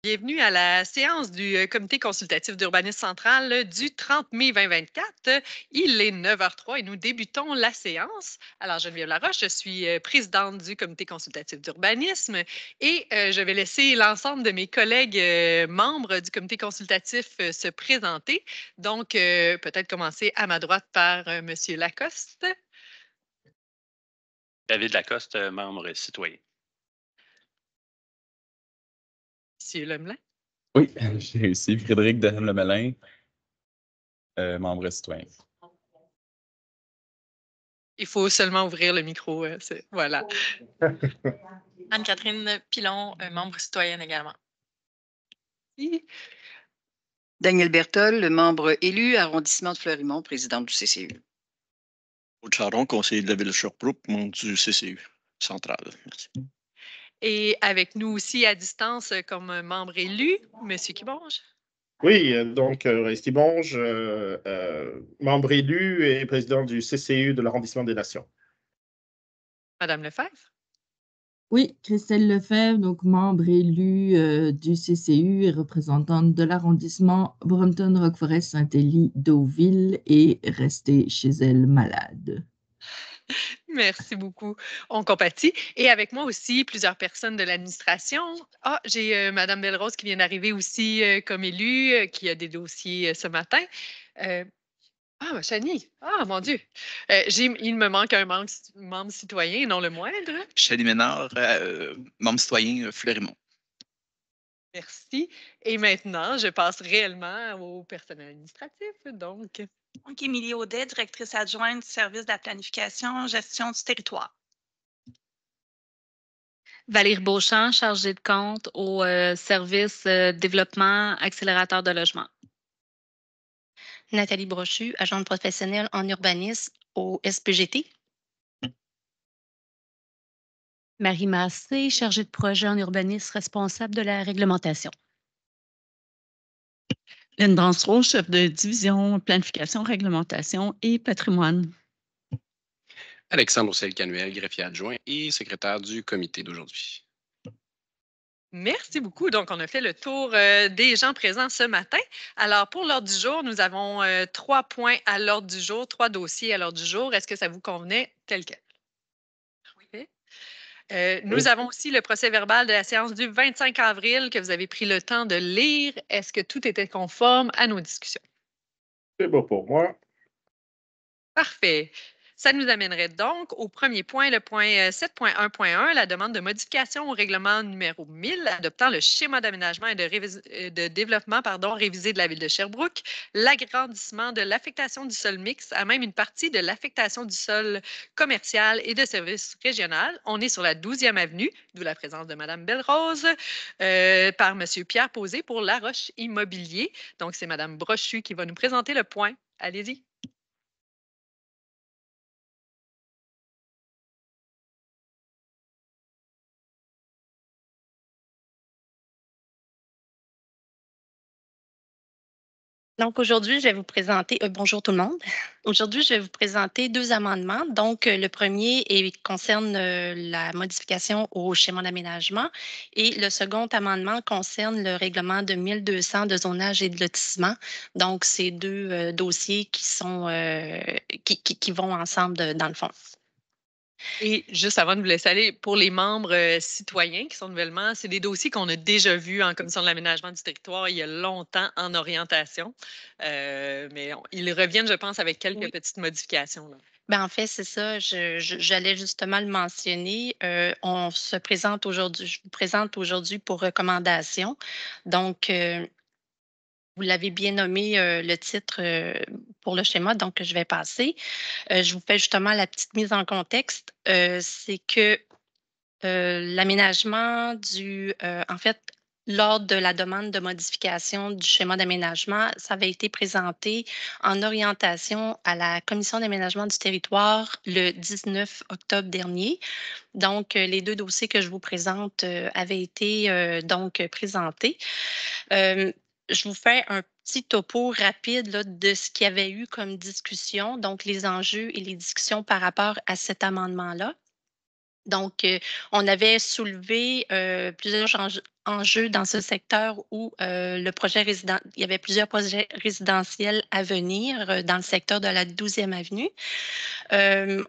Bienvenue à la séance du Comité consultatif d'urbanisme central du 30 mai 2024. Il est 9h03 et nous débutons la séance. Alors, Geneviève Laroche, je suis présidente du Comité consultatif d'urbanisme et je vais laisser l'ensemble de mes collègues membres du Comité consultatif se présenter. Donc, peut-être commencer à ma droite par Monsieur Lacoste. David Lacoste, membre citoyen. Monsieur Lemelin. Oui, j'ai réussi. Frédéric Delhomme-Lemelin, membre citoyen. Il faut seulement ouvrir le micro. Voilà. Anne-Catherine Pilon, membre citoyenne également. Daniel Bertol, le membre élu, arrondissement de Fleurimont, président du CCU. Aude Charon, conseiller de la ville de Sherbrooke, membre du CCU central. Merci. Et avec nous aussi à distance comme membre élu, M. Kibonge. Oui, donc Reste Kibonge, membre élu et président du CCU de l'arrondissement des Nations. Madame Lefebvre. Oui, Christelle Lefebvre, donc membre élu du CCU et représentante de l'arrondissement Brompton-Roqueforest-Saint-Élie-Deauville et restée chez elle malade. Merci beaucoup. On compatit. Et avec moi aussi, plusieurs personnes de l'administration. Ah, j'ai Madame Belrose qui vient d'arriver aussi comme élue, qui a des dossiers ce matin. Ah, Chani. Ah, mon Dieu. Il me manque un membre citoyen, non le moindre. Chani Ménard, membre citoyen Fleurimont. Merci. Et maintenant, je passe réellement au personnel administratif. Donc, Émilie Audet, directrice adjointe du service de la planification, gestion du territoire. Valérie Beauchamp, chargée de compte au service développement accélérateur de logement. Nathalie Brochu, agente professionnelle en urbanisme au SPGT. Marie Massé, chargée de projet en urbanisme, responsable de la réglementation. Lynne Dansereau, chef de division planification, réglementation et patrimoine. Alexandre Roussel-Canuel, greffier adjoint et secrétaire du comité d'aujourd'hui. Merci beaucoup. Donc, on a fait le tour des gens présents ce matin. Alors, pour l'ordre du jour, nous avons 3 points à l'ordre du jour, 3 dossiers à l'ordre du jour. Est-ce que ça vous convenait tel quel? Oui. Nous avons aussi le procès-verbal de la séance du 25 avril que vous avez pris le temps de lire. Est-ce que tout était conforme à nos discussions? C'est beau pour moi. Parfait. Ça nous amènerait donc au premier point, le point 7.1.1, la demande de modification au règlement numéro 1000, adoptant le schéma d'aménagement et de développement révisé de la ville de Sherbrooke, l'agrandissement de l'affectation du sol mixte à même une partie de l'affectation du sol commercial et de services régional. On est sur la 12e avenue, d'où la présence de Mme Belrose, par M. Pierre Posé pour La Roche Immobilier. Donc, c'est Mme Brochu qui va nous présenter le point. Allez-y. Donc, aujourd'hui, je vais vous présenter, bonjour tout le monde. Aujourd'hui, je vais vous présenter 2 amendements. Donc, le premier concerne la modification au schéma d'aménagement et le second amendement concerne le règlement de 1200 de zonage et de lotissement. Donc, c'est 2 dossiers qui sont qui vont ensemble dans le fond. Et juste avant de vous laisser aller, pour les membres citoyens qui sont nouvellement, c'est des dossiers qu'on a déjà vus en commission de l'aménagement du territoire il y a longtemps en orientation. Mais ils reviennent, je pense, avec quelques petites modifications. Là. Ben, en fait, c'est ça. J'allais justement le mentionner. On se présente aujourd'hui, je vous présente aujourd'hui pour recommandation. Donc, vous l'avez bien nommé le titre pour le schéma, donc je vais passer. Je vous fais justement la petite mise en contexte. C'est que l'aménagement en fait, lors de la demande de modification du schéma d'aménagement, ça avait été présenté en orientation à la Commission d'aménagement du territoire le 19 octobre dernier. Donc, les 2 dossiers que je vous présente avaient été donc présentés. Je vous fais un petit topo rapide là, de ce qu'il y avait eu comme discussion, donc les enjeux et les discussions par rapport à cet amendement-là. Donc, on avait soulevé plusieurs enjeu dans ce secteur où il y avait plusieurs projets résidentiels à venir dans le secteur de la 12e avenue.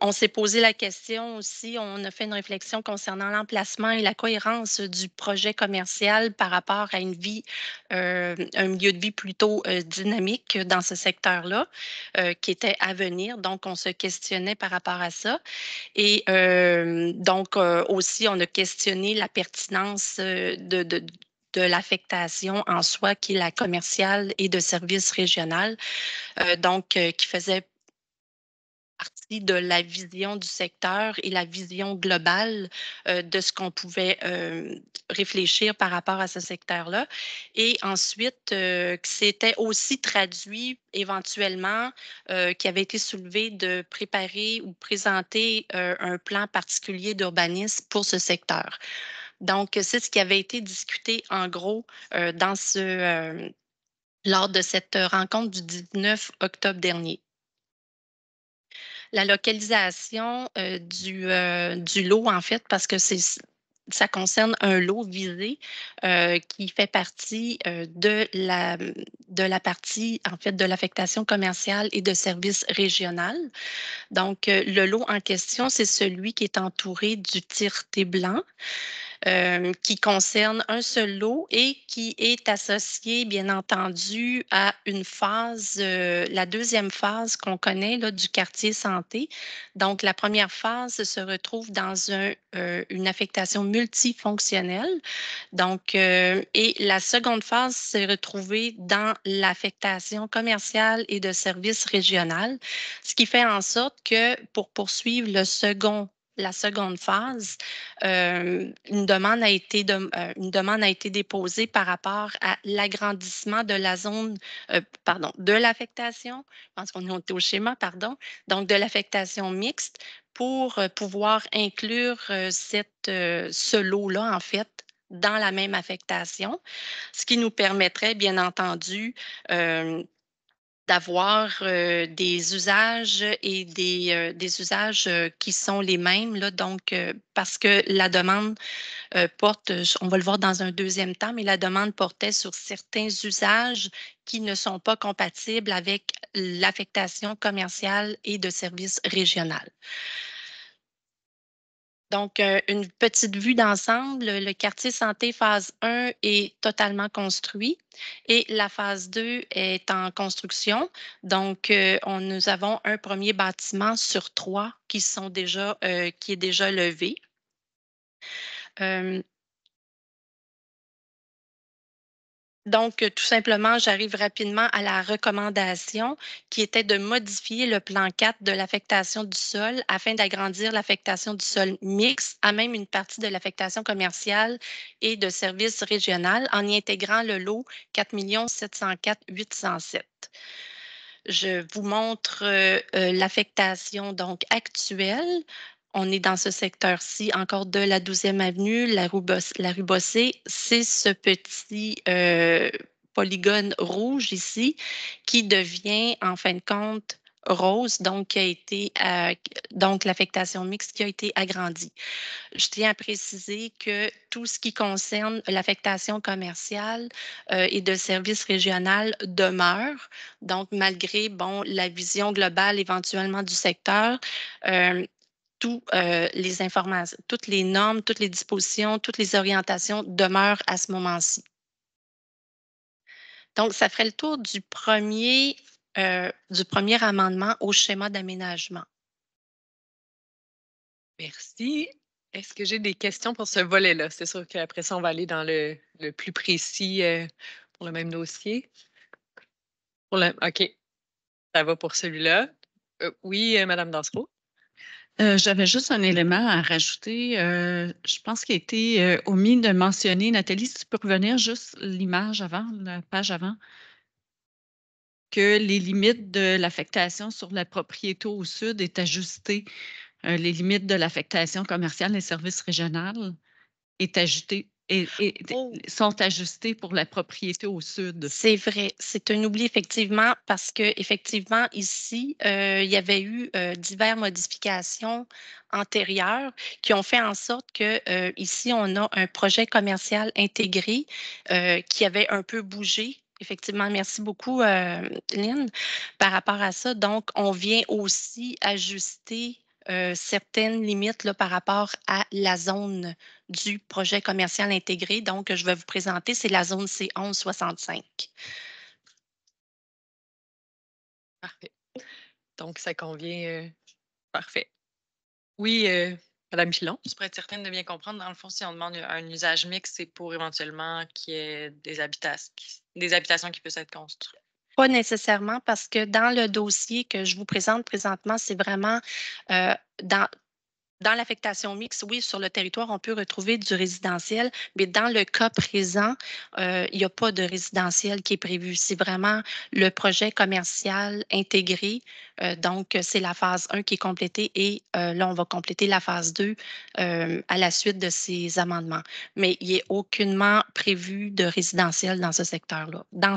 On s'est posé la question aussi, on a fait une réflexion concernant l'emplacement et la cohérence du projet commercial par rapport à un milieu de vie plutôt dynamique dans ce secteur-là qui était à venir. Donc, on se questionnait par rapport à ça. Et donc, aussi, on a questionné la pertinence de l'affectation en soi, qui est la commerciale et de services régional, qui faisait partie de la vision du secteur et la vision globale de ce qu'on pouvait réfléchir par rapport à ce secteur-là. Et ensuite, c'était aussi traduit éventuellement, qui avait été soulevé de préparer ou présenter un plan particulier d'urbanisme pour ce secteur. Donc, c'est ce qui avait été discuté en gros lors de cette rencontre du 19 octobre dernier. La localisation du lot, en fait, parce que ça concerne un lot visé qui fait partie de la partie, en fait, de l'affectation commerciale et de services régional. Donc, le lot en question, c'est celui qui est entouré du tireté blanc. Qui concerne un seul lot et qui est associé, bien entendu, à une phase, la deuxième phase qu'on connaît là, du quartier santé. Donc, la première phase se retrouve dans une affectation multifonctionnelle. Donc, et la seconde phase s'est retrouvée dans l'affectation commerciale et de services régional, ce qui fait en sorte que pour poursuivre la seconde phase, une demande a été déposée par rapport à l'agrandissement de la zone, de l'affectation, je pense qu'on est au schéma, donc de l'affectation mixte pour pouvoir inclure ce lot-là, en fait, dans la même affectation, ce qui nous permettrait, bien entendu, d'avoir des usages et des usages qui sont les mêmes, là, donc parce que la demande porte, on va le voir dans un deuxième temps, mais la demande portait sur certains usages qui ne sont pas compatibles avec l'affectation commerciale et de services régional. Donc, une petite vue d'ensemble, le quartier santé phase 1 est totalement construit et la phase 2 est en construction. Donc, nous avons un premier bâtiment sur 3 qui est déjà levé. Donc, tout simplement, j'arrive rapidement à la recommandation qui était de modifier le plan 4 de l'affectation du sol afin d'agrandir l'affectation du sol mixte à même une partie de l'affectation commerciale et de services régional en y intégrant le lot 4 704 807. Je vous montre l'affectation donc actuelle. On est dans ce secteur-ci, encore de la 12e avenue, la rue Bossé. C'est ce petit polygone rouge ici qui devient, en fin de compte, rose, donc l'affectation mixte qui a été agrandie. Je tiens à préciser que tout ce qui concerne l'affectation commerciale et de services régional demeure. Donc, malgré la vision globale éventuellement du secteur, les informations, toutes les normes, toutes les dispositions, toutes les orientations demeurent à ce moment-ci. Donc, ça ferait le tour du premier amendement au schéma d'aménagement. Merci. Est-ce que j'ai des questions pour ce volet-là? C'est sûr qu'après ça, on va aller dans le plus précis pour le même dossier. OK. Ça va pour celui-là. Oui, Mme Dansereau? J'avais juste un élément à rajouter. Je pense qu'il a été omis de mentionner. Nathalie, si tu peux revenir juste l'image avant, la page avant, que les limites de l'affectation sur la propriété au sud est ajustée. Les limites de l'affectation commerciale et services régional est sont ajustés pour la propriété au sud. C'est vrai, c'est un oubli effectivement parce que effectivement ici, il y avait eu diverses modifications antérieures qui ont fait en sorte que ici, on a un projet commercial intégré qui avait un peu bougé. Effectivement, merci beaucoup, Lynn, par rapport à ça. Donc, on vient aussi ajuster certaines limites là, par rapport à la zone du projet commercial intégré. Donc, je vais vous présenter, c'est la zone C1165. Parfait. Donc, ça convient. Parfait. Oui, Madame Pilon. Juste pour être certaine de bien comprendre, dans le fond, si on demande un usage mixte, c'est pour éventuellement qu'il y ait des habitations qui puissent être construites. Pas nécessairement parce que dans le dossier que je vous présente présentement, c'est vraiment dans l'affectation mixte, oui, sur le territoire, on peut retrouver du résidentiel, mais dans le cas présent, il n'y a pas de résidentiel qui est prévu. C'est vraiment le projet commercial intégré. Donc, c'est la phase 1 qui est complétée et là, on va compléter la phase 2 à la suite de ces amendements. Mais il n'est aucunement prévu de résidentiel dans ce secteur-là. Dans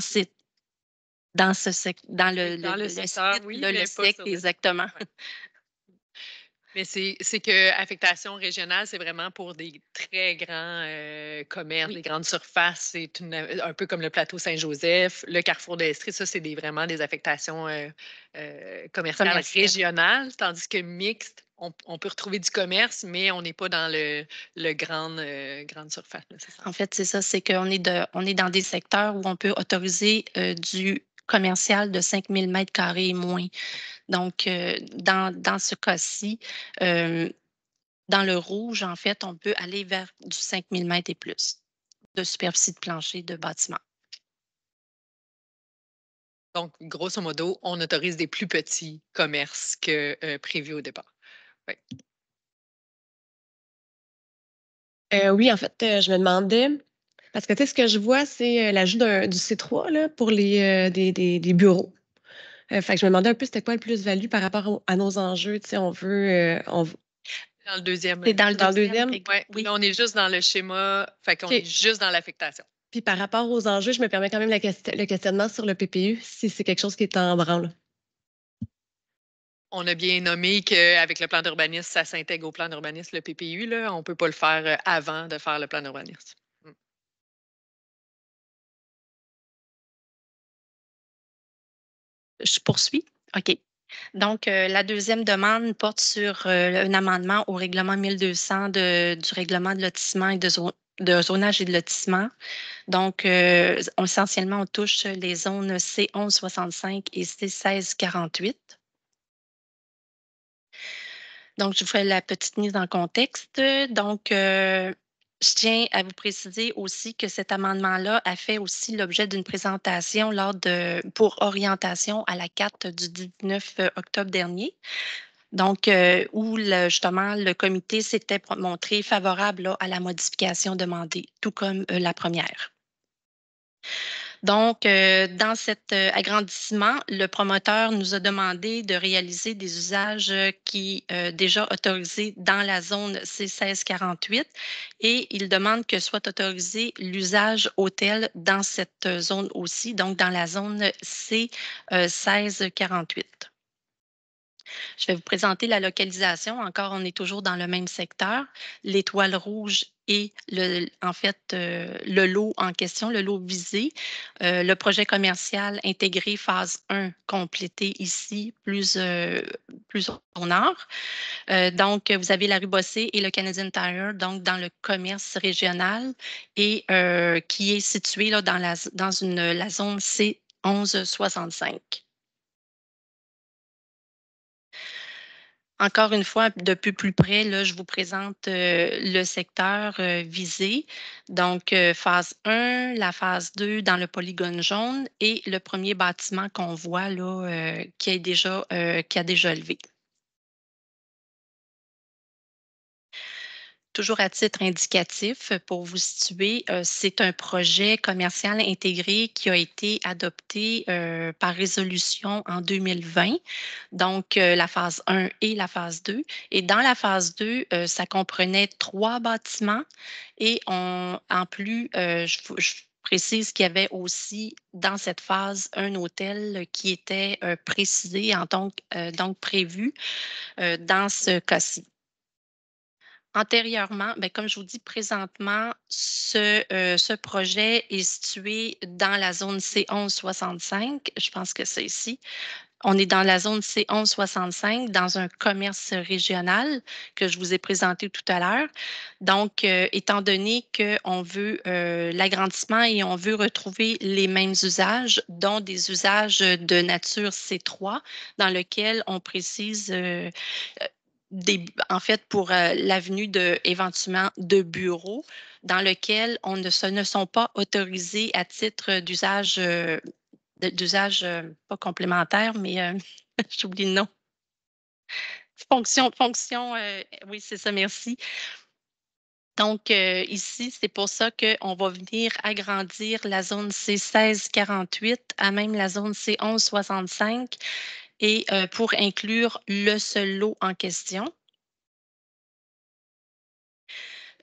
le secteur, site, oui, là, mais le pas SEC, sur le- exactement. Ouais. Mais c'est que affectation régionale, c'est vraiment pour des très grands commerces, des grandes surfaces. C'est un peu comme le plateau Saint-Joseph, le carrefour de l'Estrie. Ça, c'est vraiment des affectations commerciales régionales, tandis que mixte, on peut retrouver du commerce, mais on n'est pas dans le grande surface. Là, c'est ça. En fait, c'est ça, c'est qu'on est dans des secteurs où on peut autoriser du commercial de 5000 mètres carrés et moins. Donc, dans ce cas-ci, dans le rouge, en fait, on peut aller vers du 5000 mètres et plus de superficie de plancher de bâtiment. Donc, grosso modo, on autorise des plus petits commerces que prévu au départ. Oui. Oui, en fait, je me demandais, parce que tu sais, ce que je vois, c'est l'ajout du C3 là, pour des bureaux. Fait que je me demandais un peu c'était quoi le plus-value par rapport à nos enjeux. Tu sais, on veut. Dans le deuxième. C'est dans le deuxième. Ouais, oui. Là, on est juste dans le schéma, fait qu'on est juste dans l'affectation. Puis par rapport aux enjeux, je me permets quand même le questionnement sur le PPU, si c'est quelque chose qui est en branle. On a bien nommé qu'avec le plan d'urbanisme, ça s'intègre au plan d'urbanisme, le PPU. Là. On ne peut pas le faire avant de faire le plan d'urbanisme. Je poursuis? OK. Donc, la deuxième demande porte sur un amendement au règlement 1200 du règlement de lotissement et de zonage et de lotissement. Donc, essentiellement, on touche les zones C1165 et C1648. Donc, je vous fais la petite mise en contexte. Donc, je tiens à vous préciser aussi que cet amendement-là a fait aussi l'objet d'une présentation pour orientation à la carte du 19 octobre dernier. Donc, où justement le comité s'était montré favorable là, à la modification demandée, tout comme la première. Donc, dans cet agrandissement, le promoteur nous a demandé de réaliser des usages qui déjà autorisés dans la zone C1648 et il demande que soit autorisé l'usage hôtel dans cette zone aussi, donc dans la zone C1648. Je vais vous présenter la localisation. Encore, on est toujours dans le même secteur. L'étoile rouge et le lot en question, le lot visé. Le projet commercial intégré phase 1 complété ici, plus au nord. Donc, vous avez la rue Bossé et le Canadian Tire, donc dans le commerce régional et qui est situé là, dans la zone C1165. Encore une fois, depuis plus près, là, je vous présente le secteur visé. Donc, phase 1, la phase 2 dans le polygone jaune et le premier bâtiment qu'on voit là, qui a déjà levé. toujours à titre indicatif, pour vous situer, c'est un projet commercial intégré qui a été adopté par résolution en 2020, donc la phase 1 et la phase 2. Et dans la phase 2, ça comprenait 3 bâtiments et en plus, je précise qu'il y avait aussi dans cette phase un hôtel qui était précisé, donc prévu dans ce cas-ci. Antérieurement, comme je vous dis, présentement, ce projet est situé dans la zone C1165. Je pense que c'est ici. On est dans la zone C1165, dans un commerce régional que je vous ai présenté tout à l'heure. Donc, étant donné qu'on veut l'agrandissement et on veut retrouver les mêmes usages, dont des usages de nature C3, dans lequel on précise en fait, pour l'avenue éventuellement de bureaux, dans lequel ce ne sont pas autorisés à titre d'usage, pas complémentaire, mais j'oublie le nom. Fonction, oui, c'est ça, merci. Donc, ici, c'est pour ça qu'on va venir agrandir la zone C1648 à même la zone C1165 et pour inclure le seul lot en question.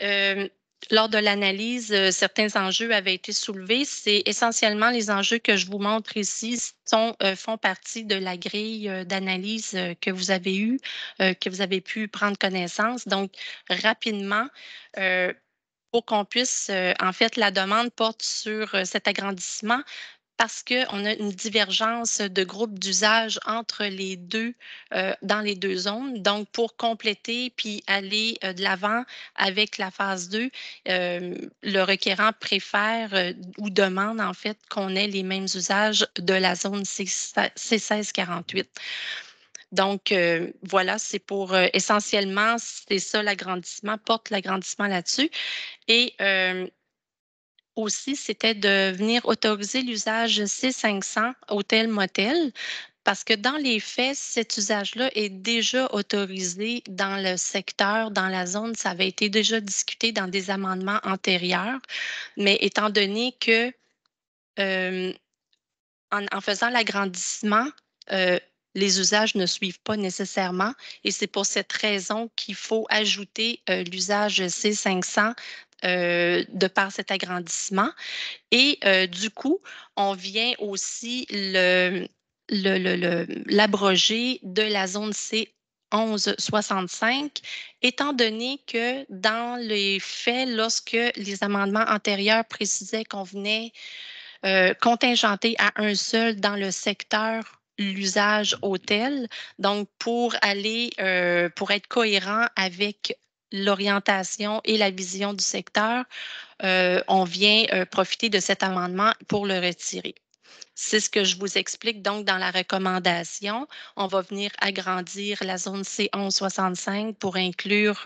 Lors de l'analyse, certains enjeux avaient été soulevés. C'est essentiellement les enjeux que je vous montre ici font partie de la grille d'analyse que vous avez eue, que vous avez pu prendre connaissance. Donc, rapidement, pour qu'on puisse, en fait, la demande porte sur cet agrandissement parce qu'on a une divergence de groupe d'usage entre les deux, dans les deux zones. Donc, pour compléter puis aller de l'avant avec la phase 2, le requérant préfère ou demande en fait qu'on ait les mêmes usages de la zone C1648. Donc, voilà, c'est pour essentiellement, c'est ça l'agrandissement, porte l'agrandissement là-dessus. Et aussi, c'était de venir autoriser l'usage C500 hôtel-motel parce que dans les faits, cet usage-là est déjà autorisé dans le secteur, dans la zone. Ça avait été déjà discuté dans des amendements antérieurs, mais étant donné que en faisant l'agrandissement, les usages ne suivent pas nécessairement et c'est pour cette raison qu'il faut ajouter l'usage C500 de par cet agrandissement. Et du coup, on vient aussi l'abroger de la zone C1165, étant donné que dans les faits, lorsque les amendements antérieurs précisaient qu'on venait contingenter à un seul dans le secteur l'usage hôtel, donc pour être cohérent avec l'orientation et la vision du secteur, on vient profiter de cet amendement pour le retirer. C'est ce que je vous explique donc dans la recommandation. On va venir agrandir la zone C1165 pour inclure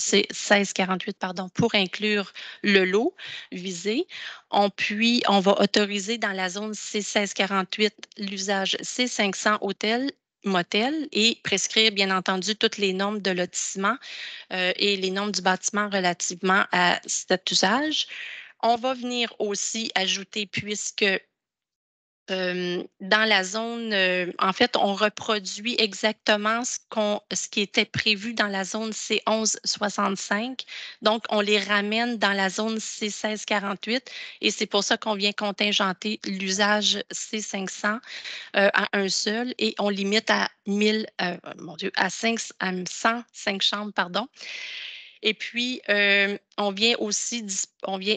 C1648, pardon, pour inclure le lot visé. Puis, on va autoriser dans la zone C1648 l'usage C500 hôtel motel et prescrire, bien entendu, toutes les normes de lotissement et les normes du bâtiment relativement à cet usage. On va venir aussi ajouter, puisque dans la zone, en fait, on reproduit exactement ce qui était prévu dans la zone C1165. Donc, on les ramène dans la zone C1648 et c'est pour ça qu'on vient contingenter l'usage C500 à un seul et on limite à 105 chambres, pardon. Et puis, on vient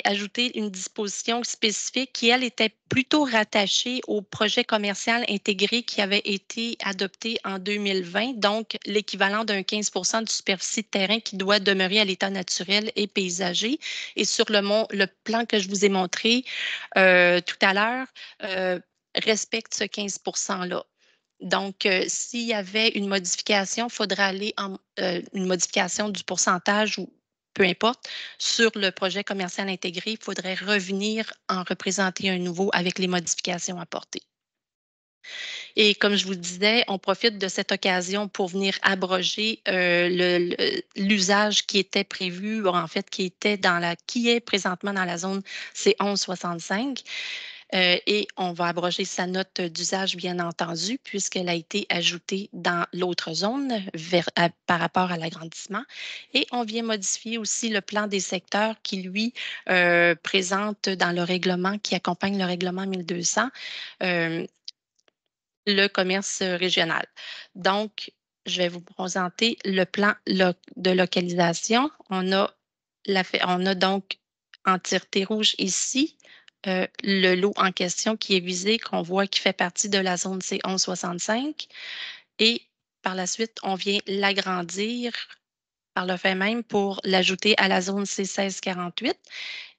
ajouter une disposition spécifique qui, elle, était plutôt rattachée au projet commercial intégré qui avait été adopté en 2020, donc l'équivalent d'un 15 de superficie de terrain qui doit demeurer à l'état naturel et paysager. Et sur le plan que je vous ai montré tout à l'heure, respecte ce 15 %-là. Donc, s'il y avait une modification, il faudrait aller en une modification du pourcentage ou peu importe, sur le projet commercial intégré, il faudrait revenir en représenter un nouveau avec les modifications apportées. Et comme je vous le disais, on profite de cette occasion pour venir abroger l'usage qui était prévu, en fait, qui est présentement dans la zone C1165. Et on va abroger sa note d'usage, bien entendu, puisqu'elle a été ajoutée dans l'autre zone par rapport à l'agrandissement. Et on vient modifier aussi le plan des secteurs qui, lui, présente dans le règlement, qui accompagne le règlement 1200, le commerce régional. Donc, je vais vous présenter le plan de localisation. On a donc en tireté rouge ici le lot en question qui est visé, qu'on voit qui fait partie de la zone C1165. Et par la suite, on vient l'agrandir par le fait même pour l'ajouter à la zone C1648.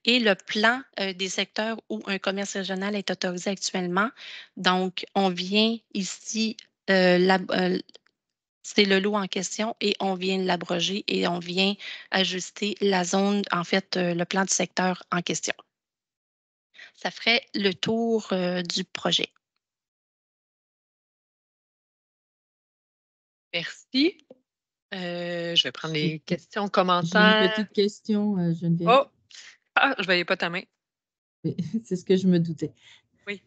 Et le plan des secteurs où un commerce régional est autorisé actuellement. Donc, on vient ici, c'est le lot en question et on vient l'abroger et on vient ajuster la zone, en fait, le plan du secteur en question. Ça ferait le tour du projet. Merci. Je vais prendre les questions, J'ai une commentaires. petite question, Geneviève. Oh! Ah, je ne voyais pas ta main. C'est ce que je me doutais. Oui.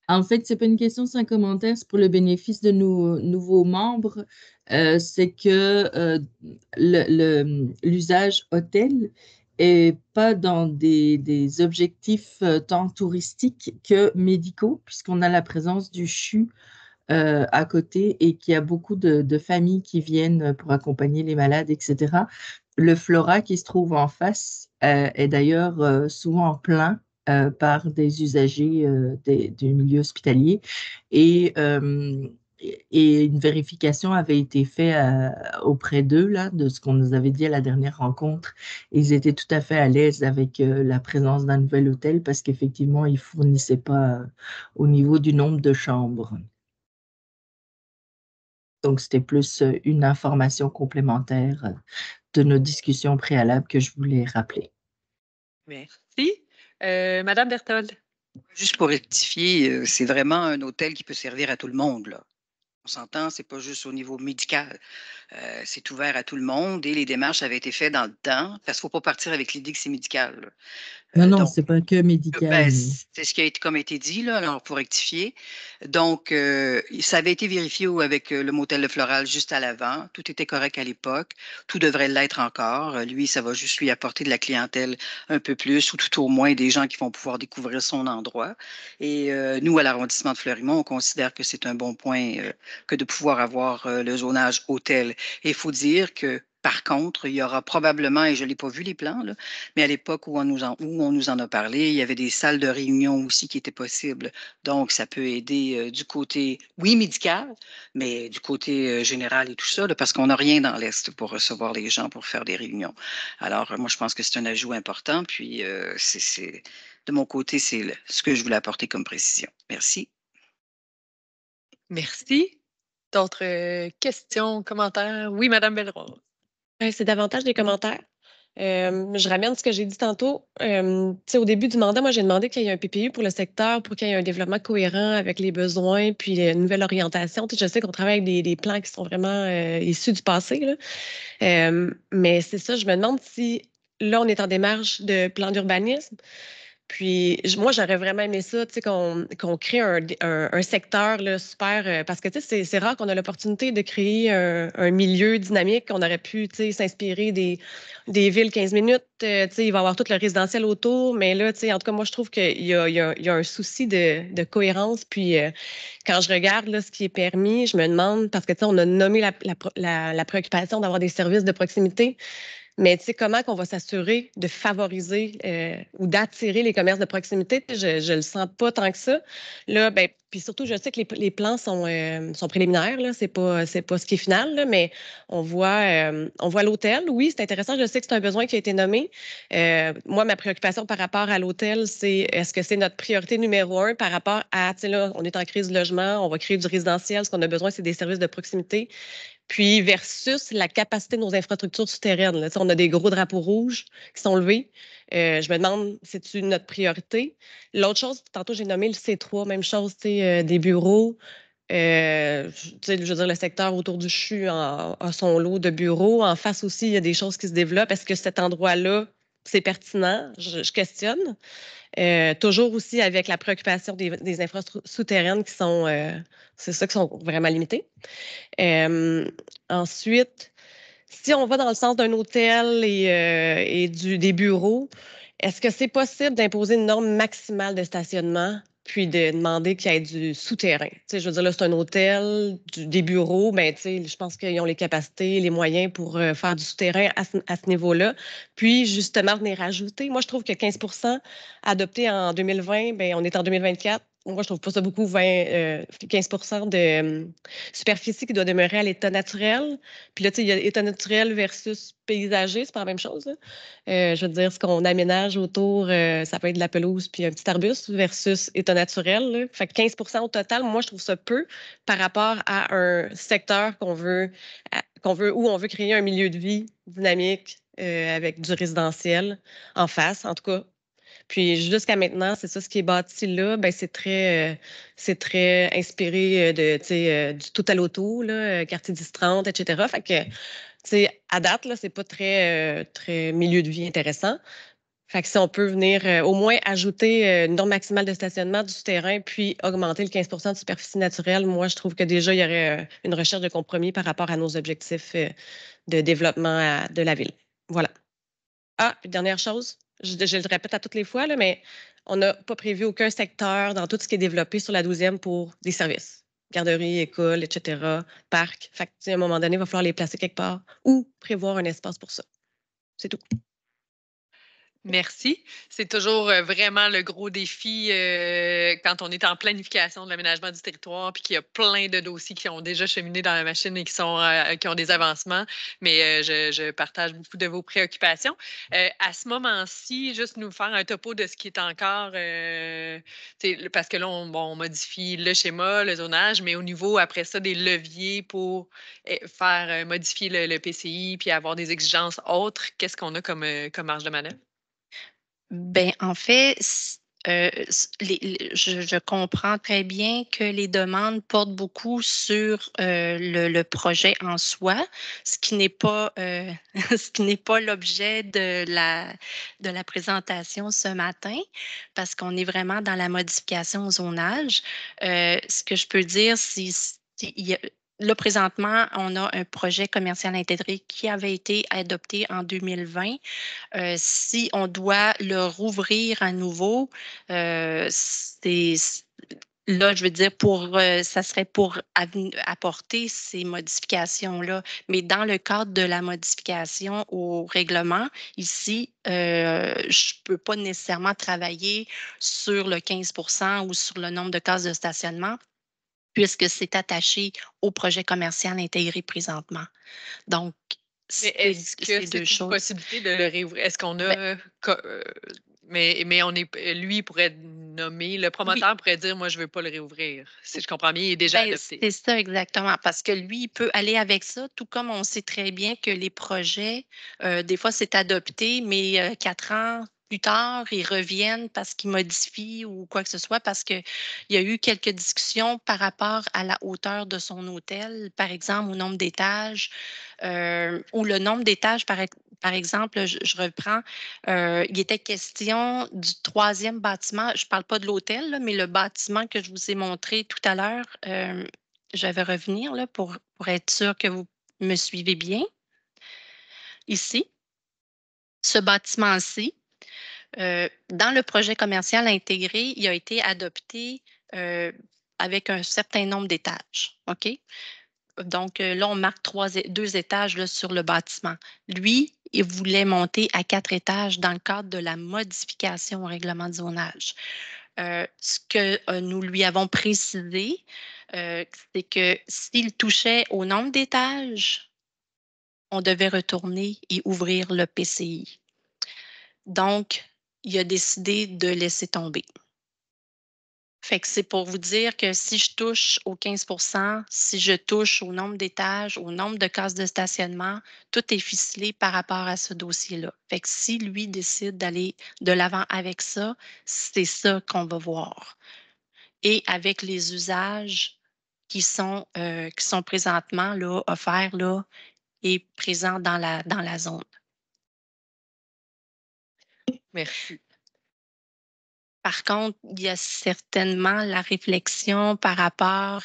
En fait, ce n'est pas une question, c'est un commentaire, c'est pour le bénéfice de nos nouveaux membres. C'est que l'usage hôtel n'est pas dans des objectifs tant touristiques que médicaux, puisqu'on a la présence du CHU à côté et qu'il y a beaucoup de familles qui viennent pour accompagner les malades, etc. Le Flora qui se trouve en face est d'ailleurs souvent plein par des usagers du milieu hospitalier et une vérification avait été faite auprès d'eux, là, de ce qu'on nous avait dit à la dernière rencontre. Ils étaient tout à fait à l'aise avec la présence d'un nouvel hôtel parce qu'effectivement, ils ne fournissaient pas au niveau du nombre de chambres. Donc, c'était plus une information complémentaire de nos discussions préalables que je voulais rappeler. Merci. Madame Berthold. Juste pour rectifier, c'est vraiment un hôtel qui peut servir à tout le monde, là. On s'entend, c'est pas juste au niveau médical. C'est ouvert à tout le monde et les démarches avaient été faites dans le temps parce qu'il ne faut pas partir avec l'idée que c'est médical, là. Non, c'est pas que médical. Ben, c'est ce qui a été dit, là, alors pour rectifier. Donc, ça avait été vérifié avec le motel Le Floral juste à l'avant. Tout était correct à l'époque. Tout devrait l'être encore. Lui, ça va juste lui apporter de la clientèle un peu plus ou tout au moins des gens qui vont pouvoir découvrir son endroit. Et nous, à l'arrondissement de Fleurimont, on considère que c'est un bon point que de pouvoir avoir le zonage hôtel. Et il faut dire que par contre, il y aura probablement, et je n'ai pas vu les plans, là, mais à l'époque où on nous en a parlé, il y avait des salles de réunion aussi qui étaient possibles. Donc, ça peut aider du côté, oui, médical, mais du côté général et tout ça, là, parce qu'on n'a rien dans l'Est pour recevoir les gens pour faire des réunions. Alors, moi, je pense que c'est un ajout important. Puis, de mon côté, c'est ce que je voulais apporter comme précision. Merci. Merci. D'autres questions, commentaires? Oui, Madame Belrose. C'est davantage des commentaires. Je ramène ce que j'ai dit tantôt. Au début du mandat, moi, j'ai demandé qu'il y ait un PPU pour le secteur pour qu'il y ait un développement cohérent avec les besoins puis une nouvelle orientation. Je sais qu'on travaille avec des plans qui sont vraiment issus du passé, là. Mais c'est ça, je me demande si là, on est en démarche de plan d'urbanisme. Puis, moi, j'aurais vraiment aimé ça, qu'on crée un secteur là, super, parce que c'est rare qu'on a l'opportunité de créer un milieu dynamique. On aurait pu s'inspirer des villes 15 minutes. Il va y avoir tout le résidentiel autour, mais là, en tout cas, moi, je trouve qu'il y a un souci de cohérence. Puis, quand je regarde là, ce qui est permis, je me demande, parce que on a nommé la préoccupation d'avoir des services de proximité. Mais comment qu'on va s'assurer de favoriser ou d'attirer les commerces de proximité? Je le sens pas tant que ça. Là, puis surtout, je sais que les plans sont préliminaires, là. C'est pas ce qui est final, là, mais on voit l'hôtel. Oui, c'est intéressant. Je sais que c'est un besoin qui a été nommé. Moi, ma préoccupation par rapport à l'hôtel, c'est est-ce que c'est notre priorité numéro 1 par rapport à, là, on est en crise de logement, on va créer du résidentiel. Ce qu'on a besoin, c'est des services de proximité. Puis versus la capacité de nos infrastructures souterraines. Là. On a des gros drapeaux rouges qui sont levés. Je me demande, c'est-tu notre priorité? L'autre chose, tantôt j'ai nommé le C3, même chose, des bureaux. Tu sais, je veux dire, le secteur autour du CHU a son lot de bureaux. En face aussi, il y a des choses qui se développent. Est-ce que cet endroit-là, c'est pertinent? Je questionne. Toujours aussi avec la préoccupation des infrastructures souterraines qui sont, c'est ça, qui sont vraiment limitées. Ensuite, si on va dans le sens d'un hôtel et des bureaux, est-ce que c'est possible d'imposer une norme maximale de stationnement puis de demander qu'il y ait du souterrain? Tu sais, je veux dire, là, c'est un hôtel, des bureaux, ben, tu sais, je pense qu'ils ont les capacités, les moyens pour faire du souterrain à ce niveau-là. Puis, justement, venir ajouter. Moi, je trouve que 15 adopté en 2020, ben, on est en 2024. Moi, je trouve pas ça beaucoup, 15 de superficie qui doit demeurer à l'état naturel. Puis là, tu sais, il y a état naturel versus paysager, c'est pas la même chose, là. Je veux dire, ce qu'on aménage autour, ça peut être de la pelouse puis un petit arbuste versus état naturel, là. Fait que 15 au total, moi, je trouve ça peu par rapport à un secteur où on veut créer un milieu de vie dynamique avec du résidentiel en face, en tout cas. Puis jusqu'à maintenant, c'est ça, ce qui est bâti là, ben c'est très inspiré de, tu sais, du tout à l'auto, là, quartier 10-30, etc. Fait que, tu sais, à date, là, c'est pas très milieu de vie intéressant. Fait que si on peut venir au moins ajouter une norme maximale de stationnement du souterrain, puis augmenter le 15 de superficie naturelle, moi, je trouve que déjà, il y aurait une recherche de compromis par rapport à nos objectifs de développement de la ville. Voilà. Ah, puis dernière chose, je le répète à toutes les fois, là, mais on n'a pas prévu aucun secteur dans tout ce qui est développé sur la 12e pour des services. Garderie, école, etc., parc. Fait que, tu sais, à un moment donné, il va falloir les placer quelque part ou prévoir un espace pour ça. C'est tout. Merci. C'est toujours vraiment le gros défi quand on est en planification de l'aménagement du territoire puis qu'il y a plein de dossiers qui ont déjà cheminé dans la machine et qui ont des avancements. Mais je partage beaucoup de vos préoccupations. À ce moment-ci, juste nous faire un topo de ce qui est encore, parce que là, on modifie le schéma, le zonage, mais au niveau, après ça, des leviers pour faire modifier le PCI puis avoir des exigences autres, qu'est-ce qu'on a comme marge de manœuvre? Ben, en fait, je comprends très bien que les demandes portent beaucoup sur le projet en soi, ce qui n'est pas, ce qui n'est pas l'objet de la présentation ce matin, parce qu'on est vraiment dans la modification au zonage. Ce que je peux dire, là, présentement, on a un projet commercial intégré qui avait été adopté en 2020. Si on doit le rouvrir à nouveau, là, je veux dire, ça serait pour apporter ces modifications-là. Mais dans le cadre de la modification au règlement, ici, je ne peux pas nécessairement travailler sur le 15 ou sur le nombre de cases de stationnement, puisque c'est attaché au projet commercial intégré présentement. Donc, mais est-ce que c'est une possibilité de le réouvrir? Est-ce qu'on a... mais on est, lui pourrait nommer, le promoteur pourrait dire, moi, je ne veux pas le réouvrir. Si je comprends bien, il est déjà adopté. C'est ça exactement, parce que lui, il peut aller avec ça, tout comme on sait très bien que les projets, des fois, c'est adopté, mais 4 ans plus tard, ils reviennent parce qu'ils modifient ou quoi que ce soit, parce qu'il y a eu quelques discussions par rapport à la hauteur de son hôtel, par exemple, au nombre d'étages, ou le nombre d'étages, par exemple, je reprends, il était question du 3e bâtiment. Je ne parle pas de l'hôtel, là, mais le bâtiment que je vous ai montré tout à l'heure, je vais revenir là, pour être sûr que vous me suivez bien. Ici, ce bâtiment-ci, dans le projet commercial intégré, il a été adopté avec un certain nombre d'étages. OK? Donc, là, on marque 2 étages là, sur le bâtiment. Lui, il voulait monter à 4 étages dans le cadre de la modification au règlement de zonage. Ce que nous lui avons précisé, c'est que s'il touchait au nombre d'étages, on devait retourner et ouvrir le PCI. Donc, il a décidé de laisser tomber. Fait que c'est pour vous dire que si je touche au 15 si je touche au nombre d'étages, au nombre de cases de stationnement, tout est ficelé par rapport à ce dossier-là. Fait que si lui décide d'aller de l'avant avec ça, c'est ça qu'on va voir. Et avec les usages qui sont présentement là, offerts là, et présents dans la zone. Merci. Par contre, il y a certainement la réflexion par rapport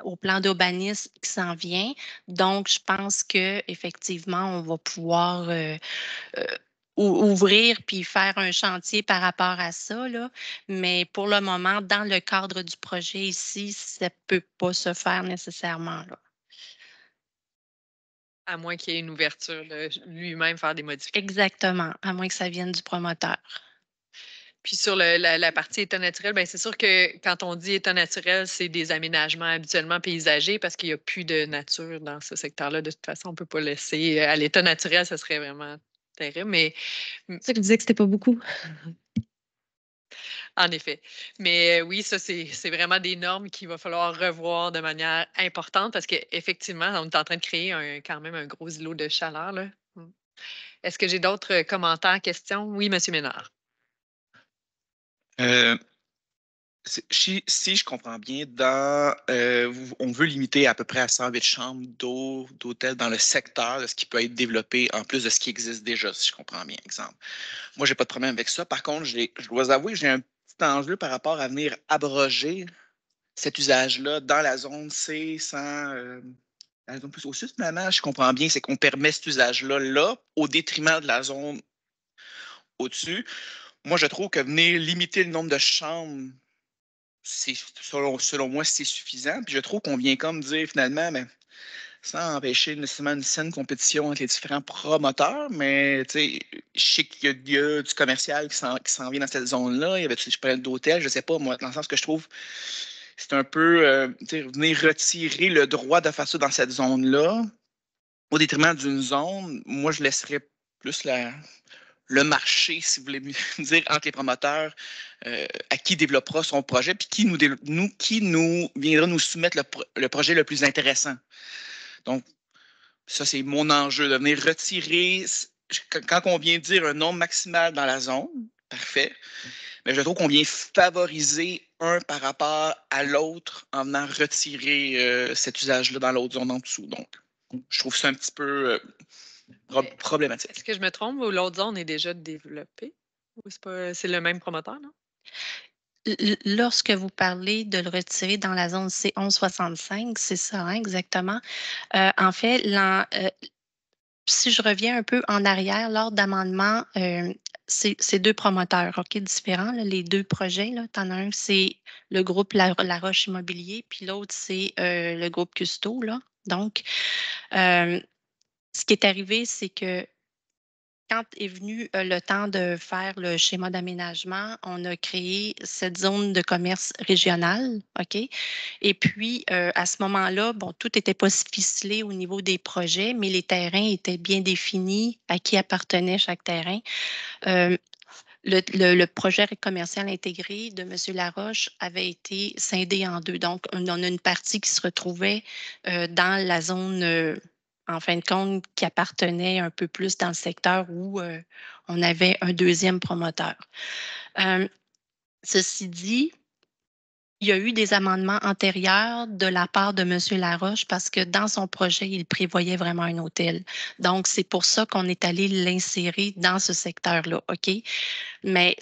au plan d'urbanisme qui s'en vient. Donc, je pense qu'effectivement, on va pouvoir ouvrir puis faire un chantier par rapport à ça, là. Mais pour le moment, dans le cadre du projet ici, ça ne peut pas se faire nécessairement, là. À moins qu'il y ait une ouverture, là, lui-même faire des modifications. Exactement, à moins que ça vienne du promoteur. Puis sur la partie état naturel, bien, c'est sûr que quand on dit état naturel, c'est des aménagements habituellement paysagers parce qu'il n'y a plus de nature dans ce secteur-là. De toute façon, on ne peut pas laisser à l'état naturel, ce serait vraiment terrible. Mais C'est ça que je disais que c'était pas beaucoup. en effet. Mais oui, ça, c'est vraiment des normes qu'il va falloir revoir de manière importante parce qu'effectivement, on est en train de créer quand même un gros îlot de chaleur, là. Est-ce que j'ai d'autres commentaires, questions? Oui, M. Ménard. Si je comprends bien, on veut limiter à peu près à 108 chambres d'hôtel dans le secteur de ce qui peut être développé en plus de ce qui existe déjà, si je comprends bien, exemple. Moi, je n'ai pas de problème avec ça. Par contre, je dois avouer que j'ai un petit enjeu par rapport à venir abroger cet usage-là dans la zone C sans... la zone plus au sud, finalement, je comprends bien, c'est qu'on permet cet usage-là là, au détriment de la zone au-dessus. Moi, je trouve que venir limiter le nombre de chambres, selon moi, c'est suffisant. Puis je trouve qu'on vient comme dire finalement, mais, sans empêcher nécessairement une saine compétition entre les différents promoteurs, mais je sais qu'il y a du commercial qui s'en vient dans cette zone-là. Il y avait plein d'hôtels, je ne sais pas, moi, dans le sens que je trouve c'est un peu venir retirer le droit de faire ça dans cette zone-là au détriment d'une zone. Moi, je laisserais plus le marché, si vous voulez dire, entre les promoteurs, à qui développera son projet, puis qui nous viendra nous soumettre le projet le plus intéressant. Donc, ça, c'est mon enjeu, de venir retirer, quand on vient dire un nombre maximal dans la zone, parfait, mais je trouve qu'on vient favoriser un par rapport à l'autre en venant retirer cet usage-là dans l'autre zone en dessous. Donc, je trouve ça un petit peu problématique. Est-ce que je me trompe ou l'autre zone est déjà développée? Ou c'est le même promoteur, non? Lorsque vous parlez de le retirer dans la zone C1165, c'est ça, hein, exactement. En fait, si je reviens un peu en arrière, lors d'amendement, c'est deux promoteurs, OK, différents, là, les deux projets. Tu en as un, c'est le groupe La Roche Immobilier, puis l'autre, c'est le groupe Custo. Là. Donc, ce qui est arrivé, c'est que quand est venu le temps de faire le schéma d'aménagement, on a créé cette zone de commerce régionale, OK? Et puis, à ce moment-là, bon, tout n'était pas ficelé au niveau des projets, mais les terrains étaient bien définis, à qui appartenait chaque terrain. Le projet commercial intégré de M. Laroche avait été scindé en deux. Donc, on a une partie qui se retrouvait dans la zone en fin de compte, qui appartenait un peu plus dans le secteur où on avait un deuxième promoteur. Ceci dit, il y a eu des amendements antérieurs de la part de M. Laroche parce que dans son projet, il prévoyait vraiment un hôtel. Donc, c'est pour ça qu'on est allé l'insérer dans ce secteur-là, OK? Mais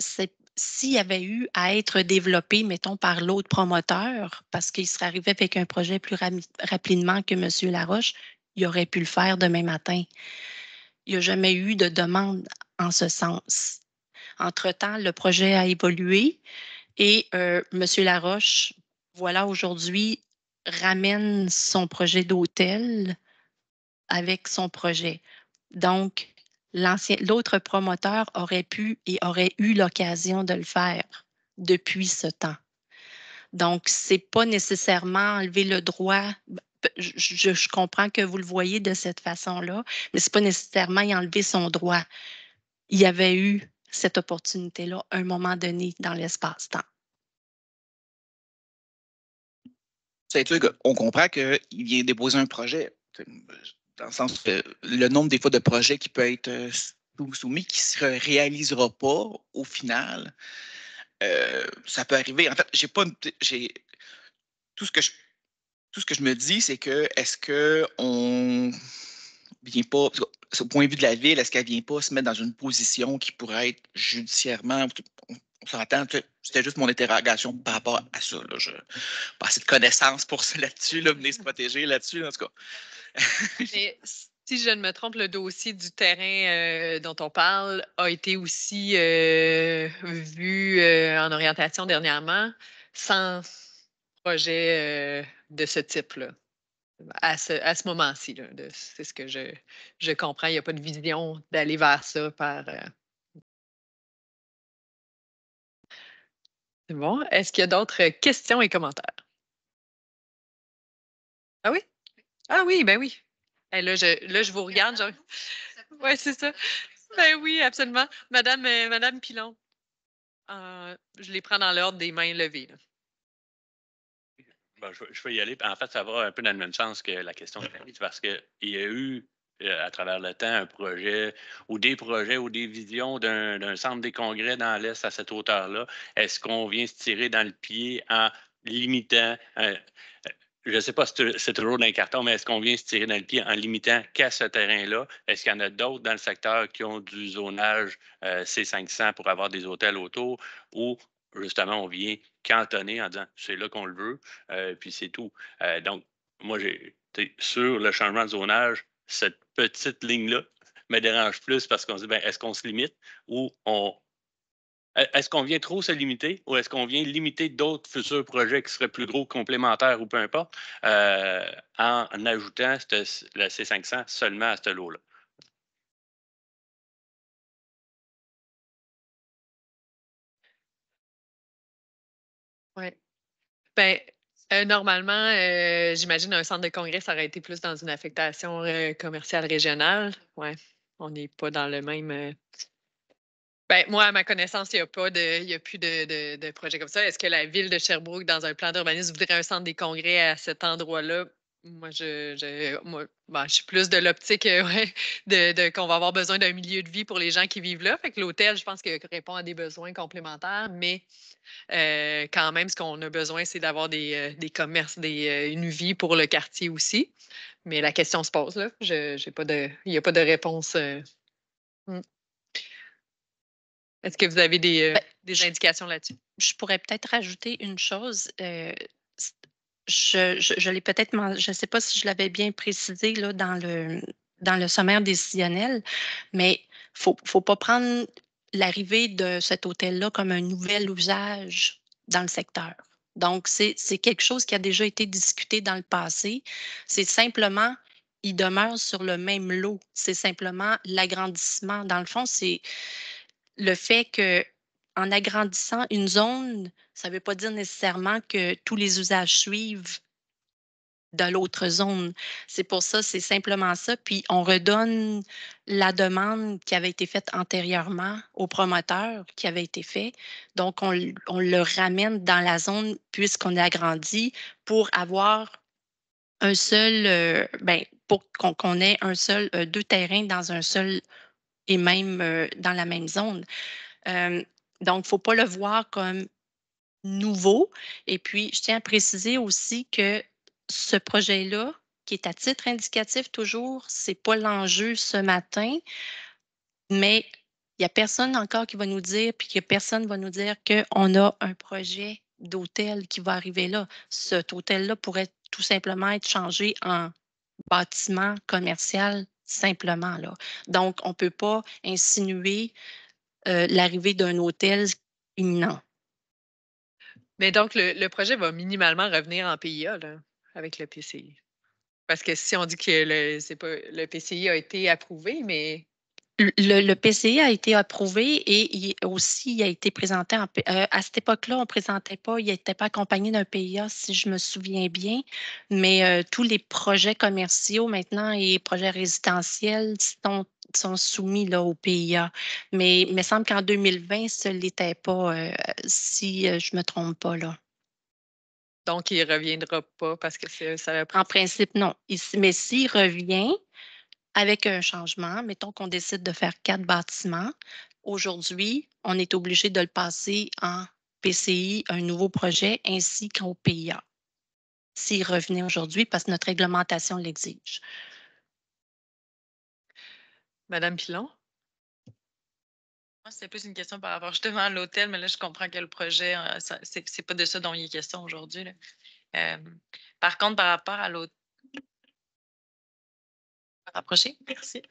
s'il y avait eu à être développé, mettons, par l'autre promoteur, parce qu'il serait arrivé avec un projet plus rapidement que M. Laroche, il aurait pu le faire demain matin. Il n'y a jamais eu de demande en ce sens. Entre-temps, le projet a évolué et M. Laroche, voilà, aujourd'hui, ramène son projet d'hôtel avec son projet. Donc, l'autre promoteur aurait pu et aurait eu l'occasion de le faire depuis ce temps. Donc, ce n'est pas nécessairement enlever le droit. Je comprends que vous le voyez de cette façon-là, mais ce n'est pas nécessairement y enlever son droit. Il y avait eu cette opportunité-là à un moment donné dans l'espace-temps. C'est sûr qu'on comprend qu'il vient déposer un projet, dans le sens que le nombre des fois de projets qui peut être soumis qui ne se réalisera pas au final, ça peut arriver. En fait, tout ce que tout ce que je me dis, c'est que est-ce qu'on vient pas, au point de vue de la ville, est-ce qu'elle vient pas se mettre dans une position qui pourrait être judiciairement, on s'entend, c'était juste mon interrogation par rapport à ça. Là. Je n'ai pas assez de connaissances pour ça là-dessus, là, venir se protéger là-dessus, en tout cas. Mais si je ne me trompe, le dossier du terrain dont on parle a été aussi vu en orientation dernièrement sans projet de ce type-là. À ce moment-ci, là, c'est ce que je comprends. Il n'y a pas de vision d'aller vers ça par. C'est bon. Est-ce qu'il y a d'autres questions et commentaires? Ah oui? Ah oui, ben oui. Hey, là, je vous regarde. Oui, c'est ça. Ben oui, absolument. Madame Pilon, je les prends dans l'ordre des mains levées. Là. Ben, je vais y aller. En fait, ça va un peu dans le même sens que la question de Marie, parce qu'il y a eu, à travers le temps, un projet ou des visions d'un centre des congrès dans l'Est à cette hauteur-là. Est-ce qu'on vient se tirer dans le pied en limitant, je ne sais pas si c'est toujours dans le carton, mais est-ce qu'on vient se tirer dans le pied en limitant qu'à ce terrain-là? Est-ce qu'il y en a d'autres dans le secteur qui ont du zonage C500 pour avoir des hôtels autour ou justement, on vient cantonner en disant c'est là qu'on le veut, puis c'est tout. Donc, moi, sur le changement de zonage, cette petite ligne-là me dérange plus parce qu'on se dit ben, est-ce qu'on se limite ou est-ce qu'on vient trop se limiter ou est-ce qu'on vient limiter d'autres futurs projets qui seraient plus gros, complémentaires ou peu importe, en ajoutant le C500 seulement à ce lot-là? Oui. Ben, normalement, j'imagine un centre de congrès, ça aurait été plus dans une affectation commerciale régionale. Oui, on n'est pas dans le même. Ben, moi, à ma connaissance, il n'y a plus de projet comme ça. Est-ce que la ville de Sherbrooke, dans un plan d'urbanisme, voudrait un centre des congrès à cet endroit-là? Moi, je suis plus de l'optique ouais, qu'on va avoir besoin d'un milieu de vie pour les gens qui vivent là. Fait que l'hôtel, je pense qu'il répond à des besoins complémentaires, mais quand même, ce qu'on a besoin, c'est d'avoir des commerces, une vie pour le quartier aussi. Mais la question se pose, là. Il n'y a pas de réponse. Est-ce que vous avez des indications là-dessus? Je pourrais peut-être rajouter une chose. Je l'ai peut-être, je ne sais pas si je l'avais bien précisé là, dans le sommaire décisionnel, mais il ne faut pas prendre l'arrivée de cet hôtel-là comme un nouvel usage dans le secteur. Donc, c'est quelque chose qui a déjà été discuté dans le passé. C'est simplement, il demeure sur le même lot. C'est simplement l'agrandissement. Dans le fond, c'est le fait que en agrandissant une zone, ça ne veut pas dire nécessairement que tous les usages suivent de l'autre zone. C'est pour ça, c'est simplement ça. Puis on redonne la demande qui avait été faite antérieurement au promoteur qui avait été fait. Donc, on le ramène dans la zone puisqu'on a agrandi pour avoir un seul, pour qu'on ait un seul, deux terrains dans un seul et même dans la même zone. Donc, il ne faut pas le voir comme nouveau. Et puis, je tiens à préciser aussi que ce projet-là, qui est à titre indicatif toujours, ce n'est pas l'enjeu ce matin, mais il n'y a personne encore qui va nous dire, puis que personne va nous dire qu'on a un projet d'hôtel qui va arriver là. Cet hôtel-là pourrait tout simplement être changé en bâtiment commercial simplement. Là. Donc, on ne peut pas insinuer l'arrivée d'un hôtel imminent. Mais donc, le projet va minimalement revenir en PIA là, avec le PCI. Parce que si on dit que le PCI a été approuvé, mais... Le PCI a été approuvé et aussi il a été présenté à cette époque-là, on ne présentait pas, il n'était pas accompagné d'un PIA, si je me souviens bien, mais tous les projets commerciaux maintenant et projets résidentiels sont soumis là, au PIA. Mais il me semble qu'en 2020, ce ne l'était pas, si je ne me trompe pas. Là. Donc, il ne reviendra pas parce que ça va... En principe, non. Mais s'il revient, avec un changement, mettons qu'on décide de faire 4 bâtiments. Aujourd'hui, on est obligé de le passer en PCI, un nouveau projet, ainsi qu'au PIA. s'il revenait aujourd'hui parce que notre réglementation l'exige. Madame Pilon? Moi, c'était plus une question par rapport justement à l'hôtel, mais là, je comprends que le projet, c'est pas de ça dont il est question aujourd'hui. Par contre, par rapport à l'hôtel. Rapprocher, merci.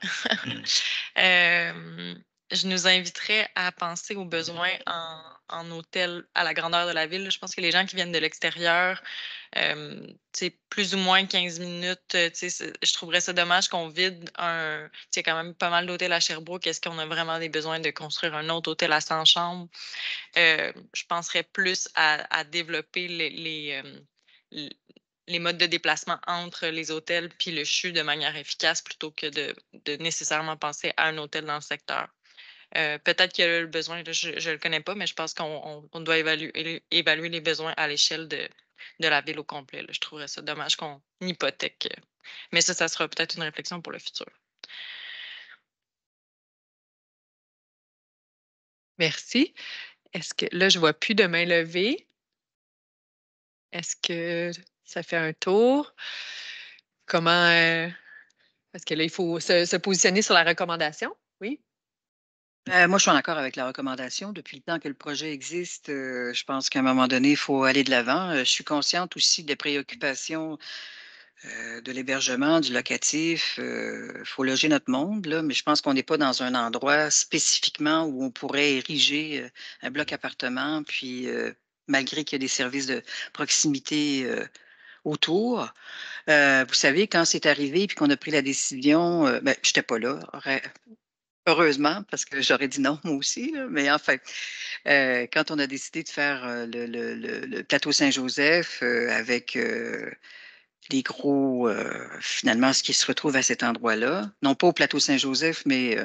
Je nous inviterais à penser aux besoins en hôtel à la grandeur de la ville. Je pense que les gens qui viennent de l'extérieur, plus ou moins 15 minutes, je trouverais ça dommage qu'on vide un. Il y a quand même pas mal d'hôtels à Sherbrooke. Est-ce qu'on a vraiment des besoins de construire un autre hôtel à 100 chambres? Je penserais plus à développer les modes de déplacement entre les hôtels puis le CHU de manière efficace plutôt que de nécessairement penser à un hôtel dans le secteur. Peut-être qu'il y a le besoin, je ne le connais pas, mais je pense qu'on doit évaluer les besoins à l'échelle de la ville au complet. Je trouverais ça dommage qu'on hypothèque. Mais ça sera peut-être une réflexion pour le futur. Merci. Est-ce que là, je ne vois plus de main levée? Est-ce que ça fait un tour? Comment. Parce que là, il faut se positionner sur la recommandation. Oui? Moi, je suis en accord avec la recommandation. Depuis le temps que le projet existe, je pense qu'à un moment donné, il faut aller de l'avant. Je suis consciente aussi des préoccupations de l'hébergement, du locatif. Il faut loger notre monde, là, mais je pense qu'on n'est pas dans un endroit spécifiquement où on pourrait ériger un bloc appartement, puis malgré qu'il y a des services de proximité autour. Vous savez, quand c'est arrivé puis qu'on a pris la décision, je n'étais pas là, heureusement, parce que j'aurais dit non, moi aussi, là, mais enfin, quand on a décidé de faire le plateau Saint-Joseph avec les gros, finalement, ce qui se retrouve à cet endroit-là, non pas au plateau Saint-Joseph, mais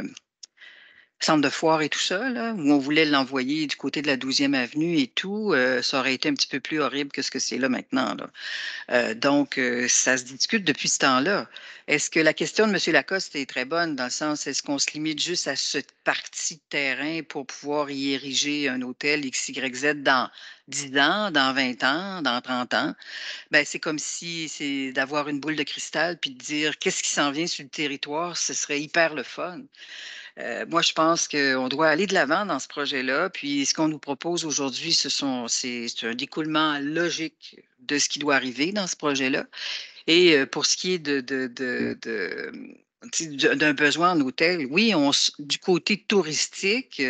centre de foire et tout ça, là, où on voulait l'envoyer du côté de la 12e avenue et tout, ça aurait été un petit peu plus horrible que ce que c'est là maintenant, là. Donc, ça se discute depuis ce temps-là. Est-ce que la question de M. Lacoste est très bonne dans le sens, est-ce qu'on se limite juste à cette partie de terrain pour pouvoir y ériger un hôtel XYZ dans 10 ans, dans 20 ans, dans 30 ans? Ben, c'est comme si c'est d'avoir une boule de cristal puis de dire qu'est-ce qui s'en vient sur le territoire, ce serait hyper le fun. Moi, je pense qu'on doit aller de l'avant dans ce projet-là. Puis, ce qu'on nous propose aujourd'hui, c'est un découlement logique de ce qui doit arriver dans ce projet-là. Et pour ce qui est d'un besoin en hôtel, oui, du côté touristique,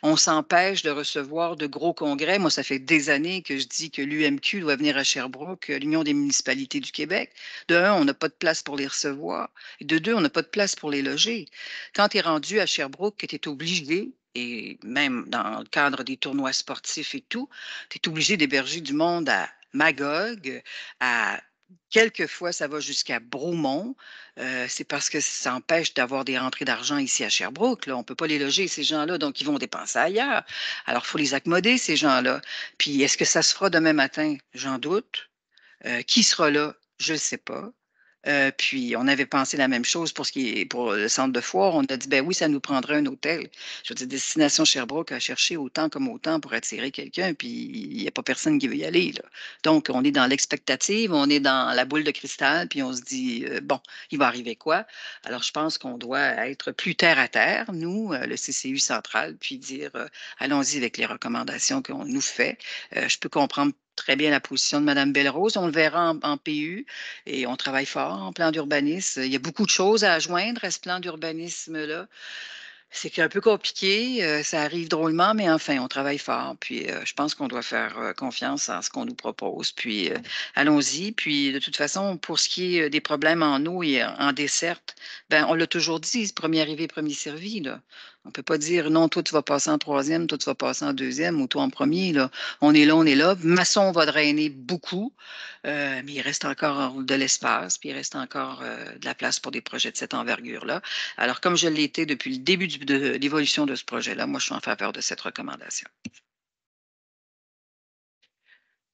on s'empêche de recevoir de gros congrès. Moi, ça fait des années que je dis que l'UMQ doit venir à Sherbrooke, l'Union des municipalités du Québec. De un, on n'a pas de place pour les recevoir. Et de deux, on n'a pas de place pour les loger. Quand tu es rendu à Sherbrooke, tu es obligé, et même dans le cadre des tournois sportifs et tout, tu es obligé d'héberger du monde à Magog, à quelquefois, ça va jusqu'à Bromont. C'est parce que ça empêche d'avoir des rentrées d'argent ici à Sherbrooke. Là. On ne peut pas les loger, ces gens-là, donc ils vont dépenser ailleurs. Alors, il faut les accommoder, ces gens-là. Puis, est-ce que ça se fera demain matin? J'en doute. Qui sera là? Je ne sais pas. Puis, on avait pensé la même chose pour le centre de foire. On a dit, ben oui, ça nous prendrait un hôtel. Je veux dire, Destination Sherbrooke a cherché autant comme autant pour attirer quelqu'un, puis il n'y a pas personne qui veut y aller, là. Donc, on est dans l'expectative, on est dans la boule de cristal, puis on se dit, bon, il va arriver quoi? Alors, je pense qu'on doit être plus terre à terre, nous, le CCU central, puis dire, allons-y avec les recommandations qu'on nous fait. Je peux comprendre très bien la position de Mme Belrose. On le verra en PU et on travaille fort en plan d'urbanisme. Il y a beaucoup de choses à joindre à ce plan d'urbanisme-là. C'est un peu compliqué, ça arrive drôlement, mais enfin, on travaille fort. Puis, je pense qu'on doit faire confiance en ce qu'on nous propose. Puis, allons-y. Puis, de toute façon, pour ce qui est des problèmes en eau et en desserte, ben, on l'a toujours dit, premier arrivé, premier servi, là. On ne peut pas dire non, toi, tu vas passer en troisième, toi, tu vas passer en deuxième ou toi en premier, là. On est là, on est là. Masson va drainer beaucoup, mais il reste encore de l'espace, puis il reste encore de la place pour des projets de cette envergure-là. Alors, comme je l'ai été depuis le début de l'évolution de ce projet-là, moi, je suis en faveur de cette recommandation.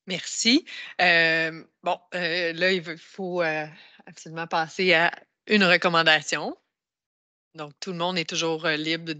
Merci. Bon, là, il faut absolument passer à une recommandation. Donc, tout le monde est toujours libre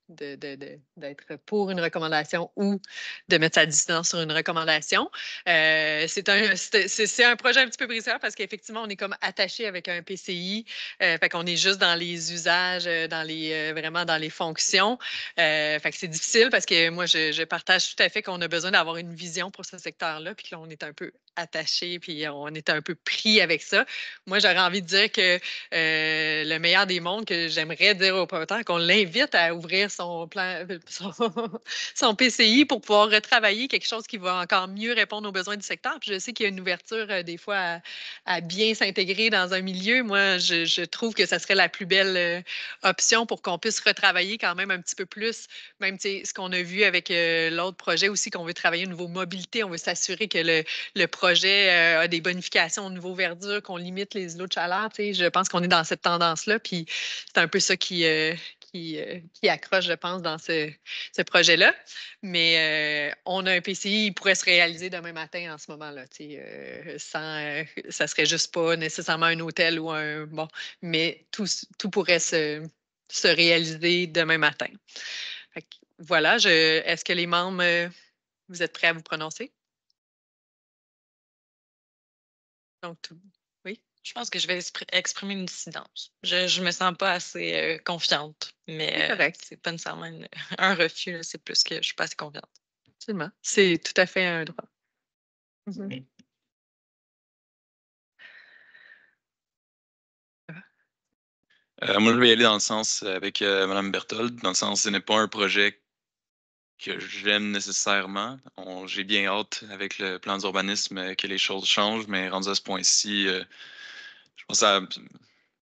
d'être pour une recommandation ou de mettre sa dissidence sur une recommandation. C'est un projet un petit peu briseur parce qu'effectivement, on est comme attaché avec un PCI. Fait qu'on est juste dans les usages, vraiment dans les fonctions. Fait que c'est difficile parce que moi, je partage tout à fait qu'on a besoin d'avoir une vision pour ce secteur-là, puis que là, on est un peu attaché, puis on est un peu pris avec ça. Moi, j'aurais envie de dire que le meilleur des mondes, que j'aimerais dire au promoteur, qu'on l'invite à ouvrir son son PCI pour pouvoir retravailler quelque chose qui va encore mieux répondre aux besoins du secteur. Puis je sais qu'il y a une ouverture des fois à bien s'intégrer dans un milieu. Moi, je trouve que ça serait la plus belle option pour qu'on puisse retravailler quand même un petit peu plus, même ce qu'on a vu avec l'autre projet aussi, qu'on veut travailler au niveau mobilité. On veut s'assurer que le projet a des bonifications au niveau verdure, qu'on limite les îlots de chaleur. Je pense qu'on est dans cette tendance-là. Puis c'est un peu ça qui accroche, je pense, dans ce projet-là. Mais on a un PCI, il pourrait se réaliser demain matin en ce moment-là. Ça serait juste pas nécessairement un hôtel ou un... Bon, mais tout pourrait se réaliser demain matin. Fait que, voilà, est-ce que les membres, vous êtes prêts à vous prononcer? Donc, oui. Je pense que je vais exprimer une dissidence. Je me sens pas assez confiante, mais c'est pas nécessairement un refus, là, c'est plus que je suis pas assez confiante. Absolument. C'est tout à fait un droit. Mhm. Moi, je vais y aller dans le sens avec Mme Berthold, dans le sens ce n'est pas un projet que j'aime nécessairement. J'ai bien hâte avec le plan d'urbanisme que les choses changent, mais rendu à ce point-ci, je pense que ça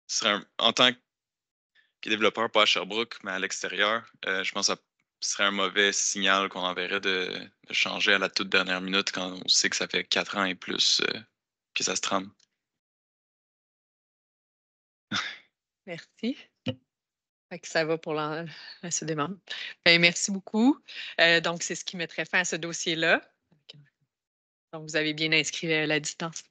serait en tant que développeur, pas à Sherbrooke, mais à l'extérieur, je pense que ça serait un mauvais signal qu'on enverrait de changer à la toute dernière minute quand on sait que ça fait 4 ans et plus que ça se trame. Merci. Fait que ça va pour la suite des membres. Ben, merci beaucoup. Donc, c'est ce qui mettrait fin à ce dossier-là. Donc, vous avez bien inscrit la distance.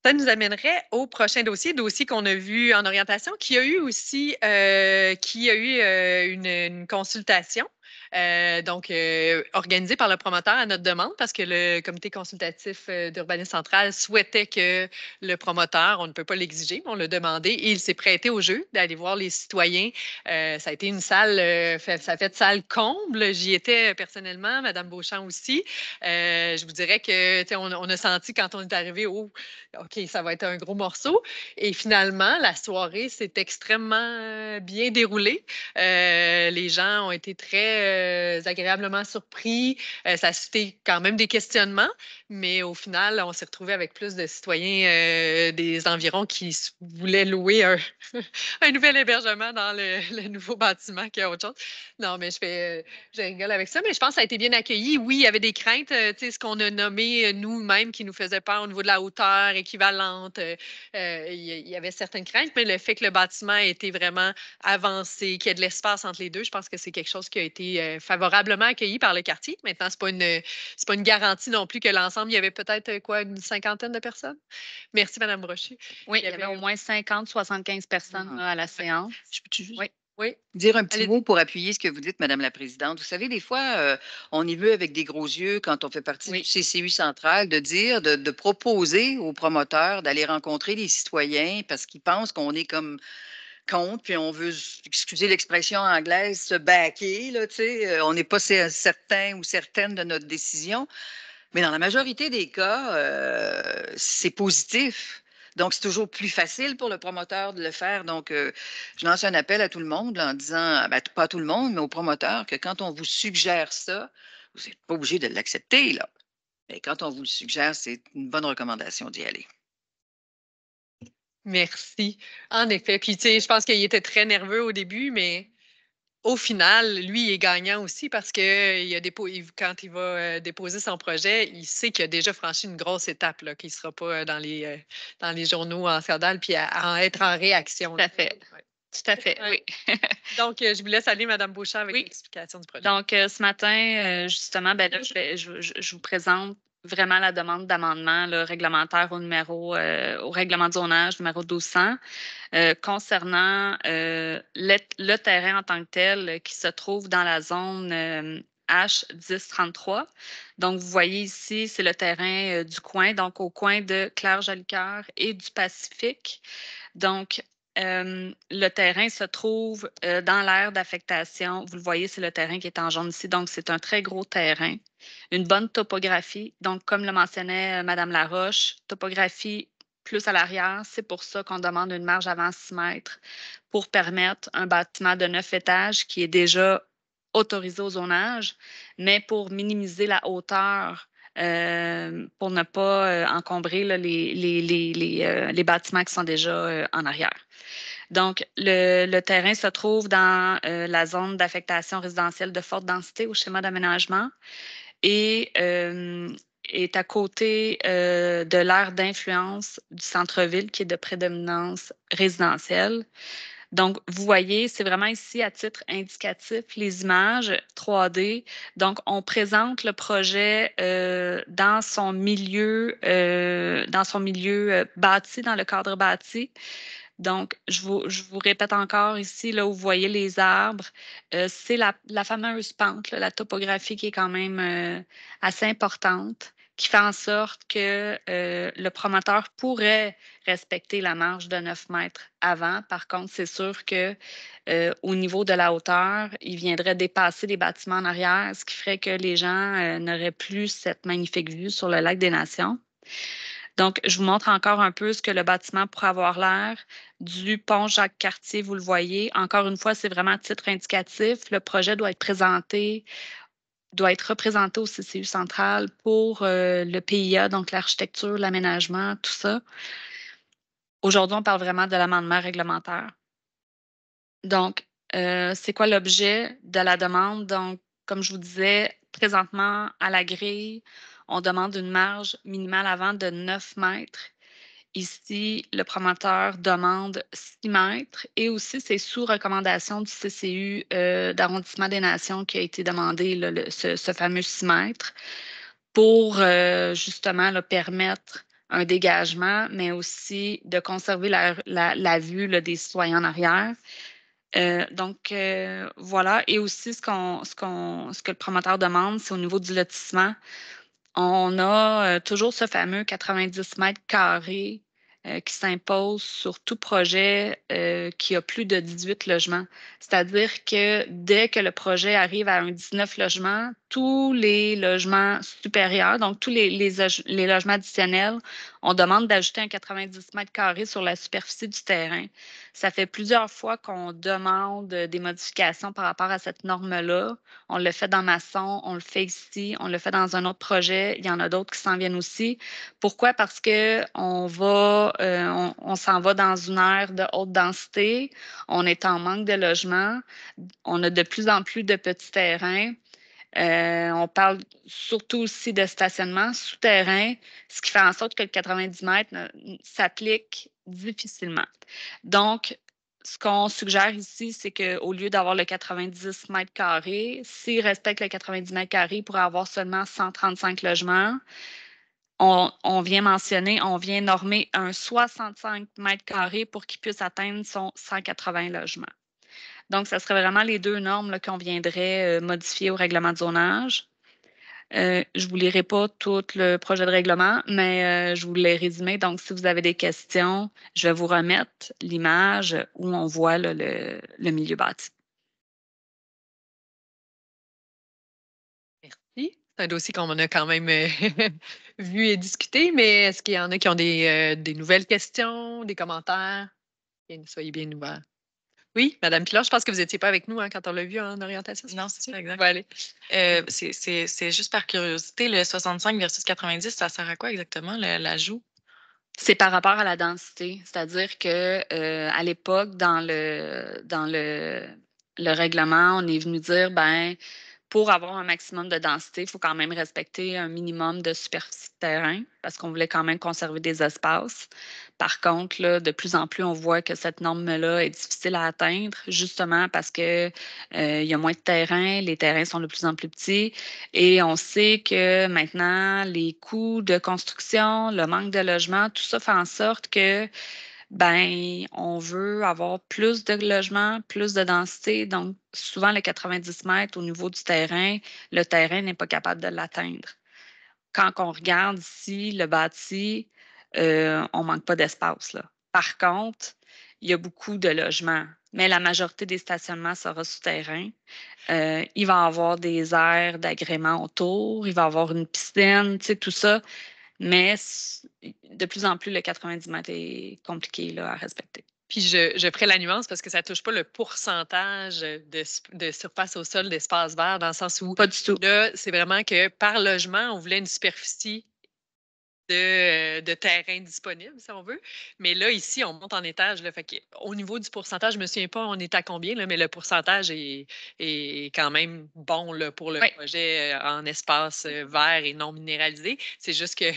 Ça nous amènerait au prochain dossier qu'on a vu en orientation, qui a eu aussi une consultation. Organisée par le promoteur à notre demande parce que le comité consultatif d'urbanisme central souhaitait que le promoteur, on ne peut pas l'exiger, mais on l'a demandé et il s'est prêté au jeu d'aller voir les citoyens. Ça a été une salle, ça a fait salle comble. J'y étais personnellement, Mme Beauchamp aussi. Je vous dirais que on a senti quand on est arrivé, oh, OK, ça va être un gros morceau. Et finalement, la soirée s'est extrêmement bien déroulée. Les gens ont été très agréablement surpris. Ça a suscité quand même des questionnements, mais au final, on s'est retrouvé avec plus de citoyens des environs qui voulaient louer un nouvel hébergement dans le nouveau bâtiment qu'il y a autre chose. Non, mais je rigole avec ça, mais je pense que ça a été bien accueilli. Oui, il y avait des craintes, ce qu'on a nommé nous-mêmes qui nous faisait peur au niveau de la hauteur équivalente. Il y avait certaines craintes, mais le fait que le bâtiment ait été vraiment avancé, qu'il y ait de l'espace entre les deux, je pense que c'est quelque chose qui a été favorablement accueilli par le quartier. Maintenant, ce n'est pas une garantie non plus que l'ensemble, il y avait peut-être une 50aine de personnes. Merci, Mme Brochu. Oui, il y avait au moins 50-75 personnes à la séance. Je peux-tu juste oui. dire un petit mot pour appuyer ce que vous dites, Madame la Présidente? Vous savez, des fois, on y veut avec des gros yeux quand on fait partie du CCU central, de proposer aux promoteurs d'aller rencontrer les citoyens parce qu'ils pensent qu'on est comme contre, puis on veut, excusez l'expression anglaise, se baquer, là, tu sais. On n'est pas certain ou certaine de notre décision. Mais dans la majorité des cas, c'est positif. Donc, c'est toujours plus facile pour le promoteur de le faire. Donc, je lance un appel à tout le monde là, en disant, ben, pas à tout le monde, mais aux promoteurs, que quand on vous suggère ça, vous n'êtes pas obligé de l'accepter, là. Mais quand on vous le suggère, c'est une bonne recommandation d'y aller. Merci. En effet. Puis, tu sais, je pense qu'il était très nerveux au début, mais au final, lui, il est gagnant aussi parce que quand il va déposer son projet, il sait qu'il a déjà franchi une grosse étape, là, qu'il ne sera pas dans les journaux en scandale puis à être en réaction. Tout à fait. Ouais. Tout à fait, oui. Donc, je vous laisse aller, Mme Beauchamp, avec l'explication du projet. Donc, ce matin, justement, ben là, je vous présente vraiment la demande d'amendement réglementaire au règlement de zonage numéro 1200 concernant le terrain en tant que tel qui se trouve dans la zone H1033. Donc, vous voyez ici, c'est le terrain du coin, donc au coin de Claire-Jolicoeur et du Pacifique. Donc, le terrain se trouve dans l'aire d'affectation. Vous le voyez, c'est le terrain qui est en jaune ici. Donc, c'est un très gros terrain. Une bonne topographie. Donc, comme le mentionnait Mme Laroche, topographie plus à l'arrière. C'est pour ça qu'on demande une marge avant 6 mètres pour permettre un bâtiment de 9 étages qui est déjà autorisé au zonage, mais pour minimiser la hauteur pour ne pas encombrer les bâtiments qui sont déjà en arrière. Donc, le terrain se trouve dans la zone d'affectation résidentielle de forte densité au schéma d'aménagement et est à côté de l'aire d'influence du centre-ville qui est de prédominance résidentielle. Donc, vous voyez, c'est vraiment ici à titre indicatif les images 3D. Donc, on présente le projet dans son milieu bâti, dans le cadre bâti. Donc, je vous répète encore ici, là où vous voyez les arbres, c'est la fameuse pente, la topographie qui est quand même assez importante, qui fait en sorte que le promoteur pourrait respecter la marge de 9 mètres avant. Par contre, c'est sûr que au niveau de la hauteur, il viendrait dépasser les bâtiments en arrière, ce qui ferait que les gens n'auraient plus cette magnifique vue sur le lac des Nations. Donc, je vous montre encore un peu ce que le bâtiment pourrait avoir l'air du pont Jacques-Cartier, vous le voyez. Encore une fois, c'est vraiment à titre indicatif. Le projet doit être représenté au CCU central pour le PIA, donc l'architecture, l'aménagement, tout ça. Aujourd'hui, on parle vraiment de l'amendement réglementaire. Donc, c'est quoi l'objet de la demande? Donc, comme je vous disais, présentement, à la grille, on demande une marge minimale avant de 9 mètres. Ici, le promoteur demande 6 mètres et aussi c'est sous recommandation du CCU d'arrondissement des Nations qui a été demandé ce fameux 6 mètres pour justement permettre un dégagement, mais aussi de conserver la vue des citoyens en arrière. Donc, voilà. Et aussi, ce que le promoteur demande, c'est au niveau du lotissement. On a toujours ce fameux 90 mètres carrés qui s'impose sur tout projet qui a plus de 18 logements. C'est-à-dire que dès que le projet arrive à un 19 logements, tous les logements supérieurs, donc tous les logements additionnels, on demande d'ajouter un 90 mètres carrés sur la superficie du terrain. Ça fait plusieurs fois qu'on demande des modifications par rapport à cette norme-là. On le fait dans Masson, on le fait ici, on le fait dans un autre projet. Il y en a d'autres qui s'en viennent aussi. Pourquoi? Parce qu'on s'en va dans une aire de haute densité. On est en manque de logements. On a de plus en plus de petits terrains. On parle surtout aussi de stationnement souterrain, ce qui fait en sorte que le 90 mètres s'applique difficilement. Donc, ce qu'on suggère ici, c'est qu'au lieu d'avoir le 90 mètres carrés, s'il respecte le 90 mètres carrés, il pourrait avoir seulement 135 logements. On vient normer un 65 mètres carrés pour qu'il puisse atteindre son 180 logements. Donc, ce serait vraiment les deux normes qu'on viendrait modifier au règlement de zonage. Je ne vous lirai pas tout le projet de règlement, mais je vous l'ai résumé. Donc, si vous avez des questions, je vais vous remettre l'image où on voit le milieu bâti. Merci. C'est un dossier qu'on a quand même vu et discuté, mais est-ce qu'il y en a qui ont des nouvelles questions, des commentaires? Soyez bien ouverts. Oui, Mme Pilar, je pense que vous n'étiez pas avec nous quand on l'a vu en orientation. Non, c'est ça, exact. Allez. C'est juste par curiosité, le 65 versus 90, ça sert à quoi exactement, l'ajout? C'est par rapport à la densité. C'est-à-dire que à l'époque, dans le règlement, on est venu dire, pour avoir un maximum de densité, il faut quand même respecter un minimum de superficie de terrain parce qu'on voulait quand même conserver des espaces. Par contre, là, de plus en plus, on voit que cette norme-là est difficile à atteindre, justement parce que il y a moins de terrain, les terrains sont de plus en plus petits et on sait que maintenant, les coûts de construction, le manque de logement, tout ça fait en sorte que ben, on veut avoir plus de logements, plus de densité. Donc, souvent, les 90 mètres au niveau du terrain, le terrain n'est pas capable de l'atteindre. Quand on regarde ici le bâti, on ne manque pas d'espace, là. Par contre, il y a beaucoup de logements, mais la majorité des stationnements sera souterrain. Il va y avoir des aires d'agrément autour, il va y avoir une piscine, tu sais, tout ça. Mais de plus en plus, le 90 mètres est compliqué là, à respecter. Puis je ferai la nuance parce que ça ne touche pas le pourcentage de surface au sol d'espace vert, dans le sens où pas du tout. Là, c'est vraiment que par logement, on voulait une superficie de terrain disponible, si on veut. Mais là, ici, on monte en étage. Là, fait que, au niveau du pourcentage, je ne me souviens pas on est à combien, là, mais le pourcentage est quand même bon là, pour le projet en espace vert et non minéralisé. C'est juste que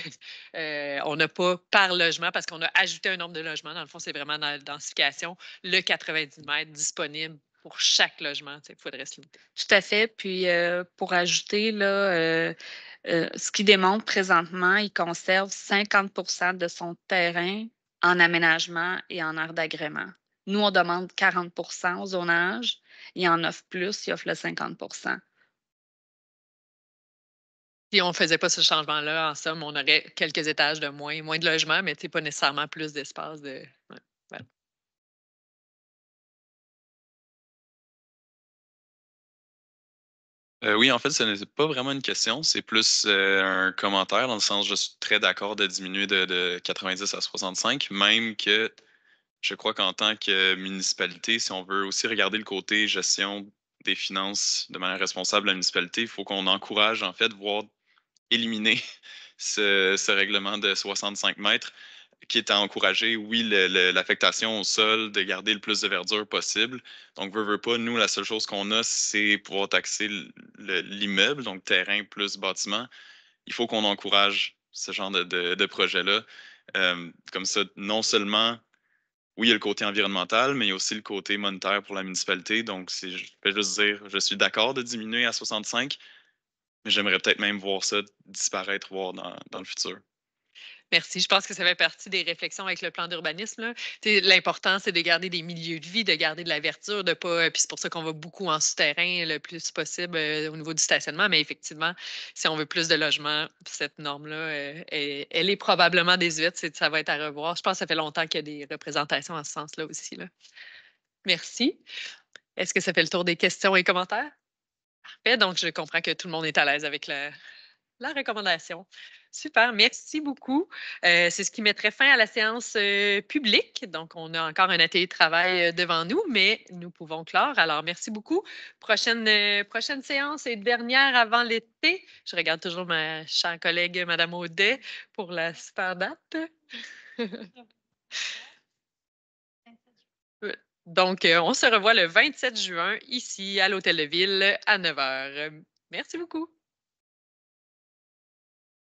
on n'a pas par logement parce qu'on a ajouté un nombre de logements. Dans le fond, c'est vraiment dans la densification, le 90 mètres disponible pour chaque logement. Il faudrait se limiter. Tout à fait. Puis, pour ajouter, là, ce qui démontre présentement, il conserve 50 de son terrain en aménagement et en aire d'agrément. Nous, on demande 40 au zonage. Il en offre plus, il offre le 50 Si on ne faisait pas ce changement-là, en somme, on aurait quelques étages de moins de logements, mais pas nécessairement plus d'espace. Voilà. Oui, en fait, ce n'est pas vraiment une question, c'est plus un commentaire dans le sens je suis très d'accord de diminuer de 90 à 65, même que je crois qu'en tant que municipalité, si on veut aussi regarder le côté gestion des finances de manière responsable de la municipalité, il faut qu'on encourage en fait, voire éliminer ce règlement de 65 mètres qui est à encourager, oui, l'affectation au sol, de garder le plus de verdure possible. Donc, veut pas, nous, la seule chose qu'on a, c'est pouvoir taxer l'immeuble, donc terrain plus bâtiment. Il faut qu'on encourage ce genre de projet-là. Comme ça, non seulement, oui, il y a le côté environnemental, mais il y a aussi le côté monétaire pour la municipalité. Donc, je peux juste dire, je suis d'accord de diminuer à 65, mais j'aimerais peut-être même voir ça disparaître, voir dans le futur. Merci. Je pense que ça fait partie des réflexions avec le plan d'urbanisme. L'important, c'est de garder des milieux de vie, de garder de la verdure, de pas. Puis c'est pour ça qu'on va beaucoup en souterrain le plus possible au niveau du stationnement. Mais effectivement, si on veut plus de logements, cette norme-là, elle est probablement désuète. Ça va être à revoir. Je pense que ça fait longtemps qu'il y a des représentations en ce sens-là aussi. Là. Merci. Est-ce que ça fait le tour des questions et commentaires? Parfait. Donc, je comprends que tout le monde est à l'aise avec la recommandation. Super, merci beaucoup. C'est ce qui mettrait fin à la séance publique. Donc, on a encore un atelier de travail devant nous, mais nous pouvons clore. Alors, merci beaucoup. Prochaine séance et dernière avant l'été. Je regarde toujours ma chère collègue, Mme Audet, pour la super date. Donc, on se revoit le 27 juin ici à l'Hôtel de Ville à 9 h. Merci beaucoup.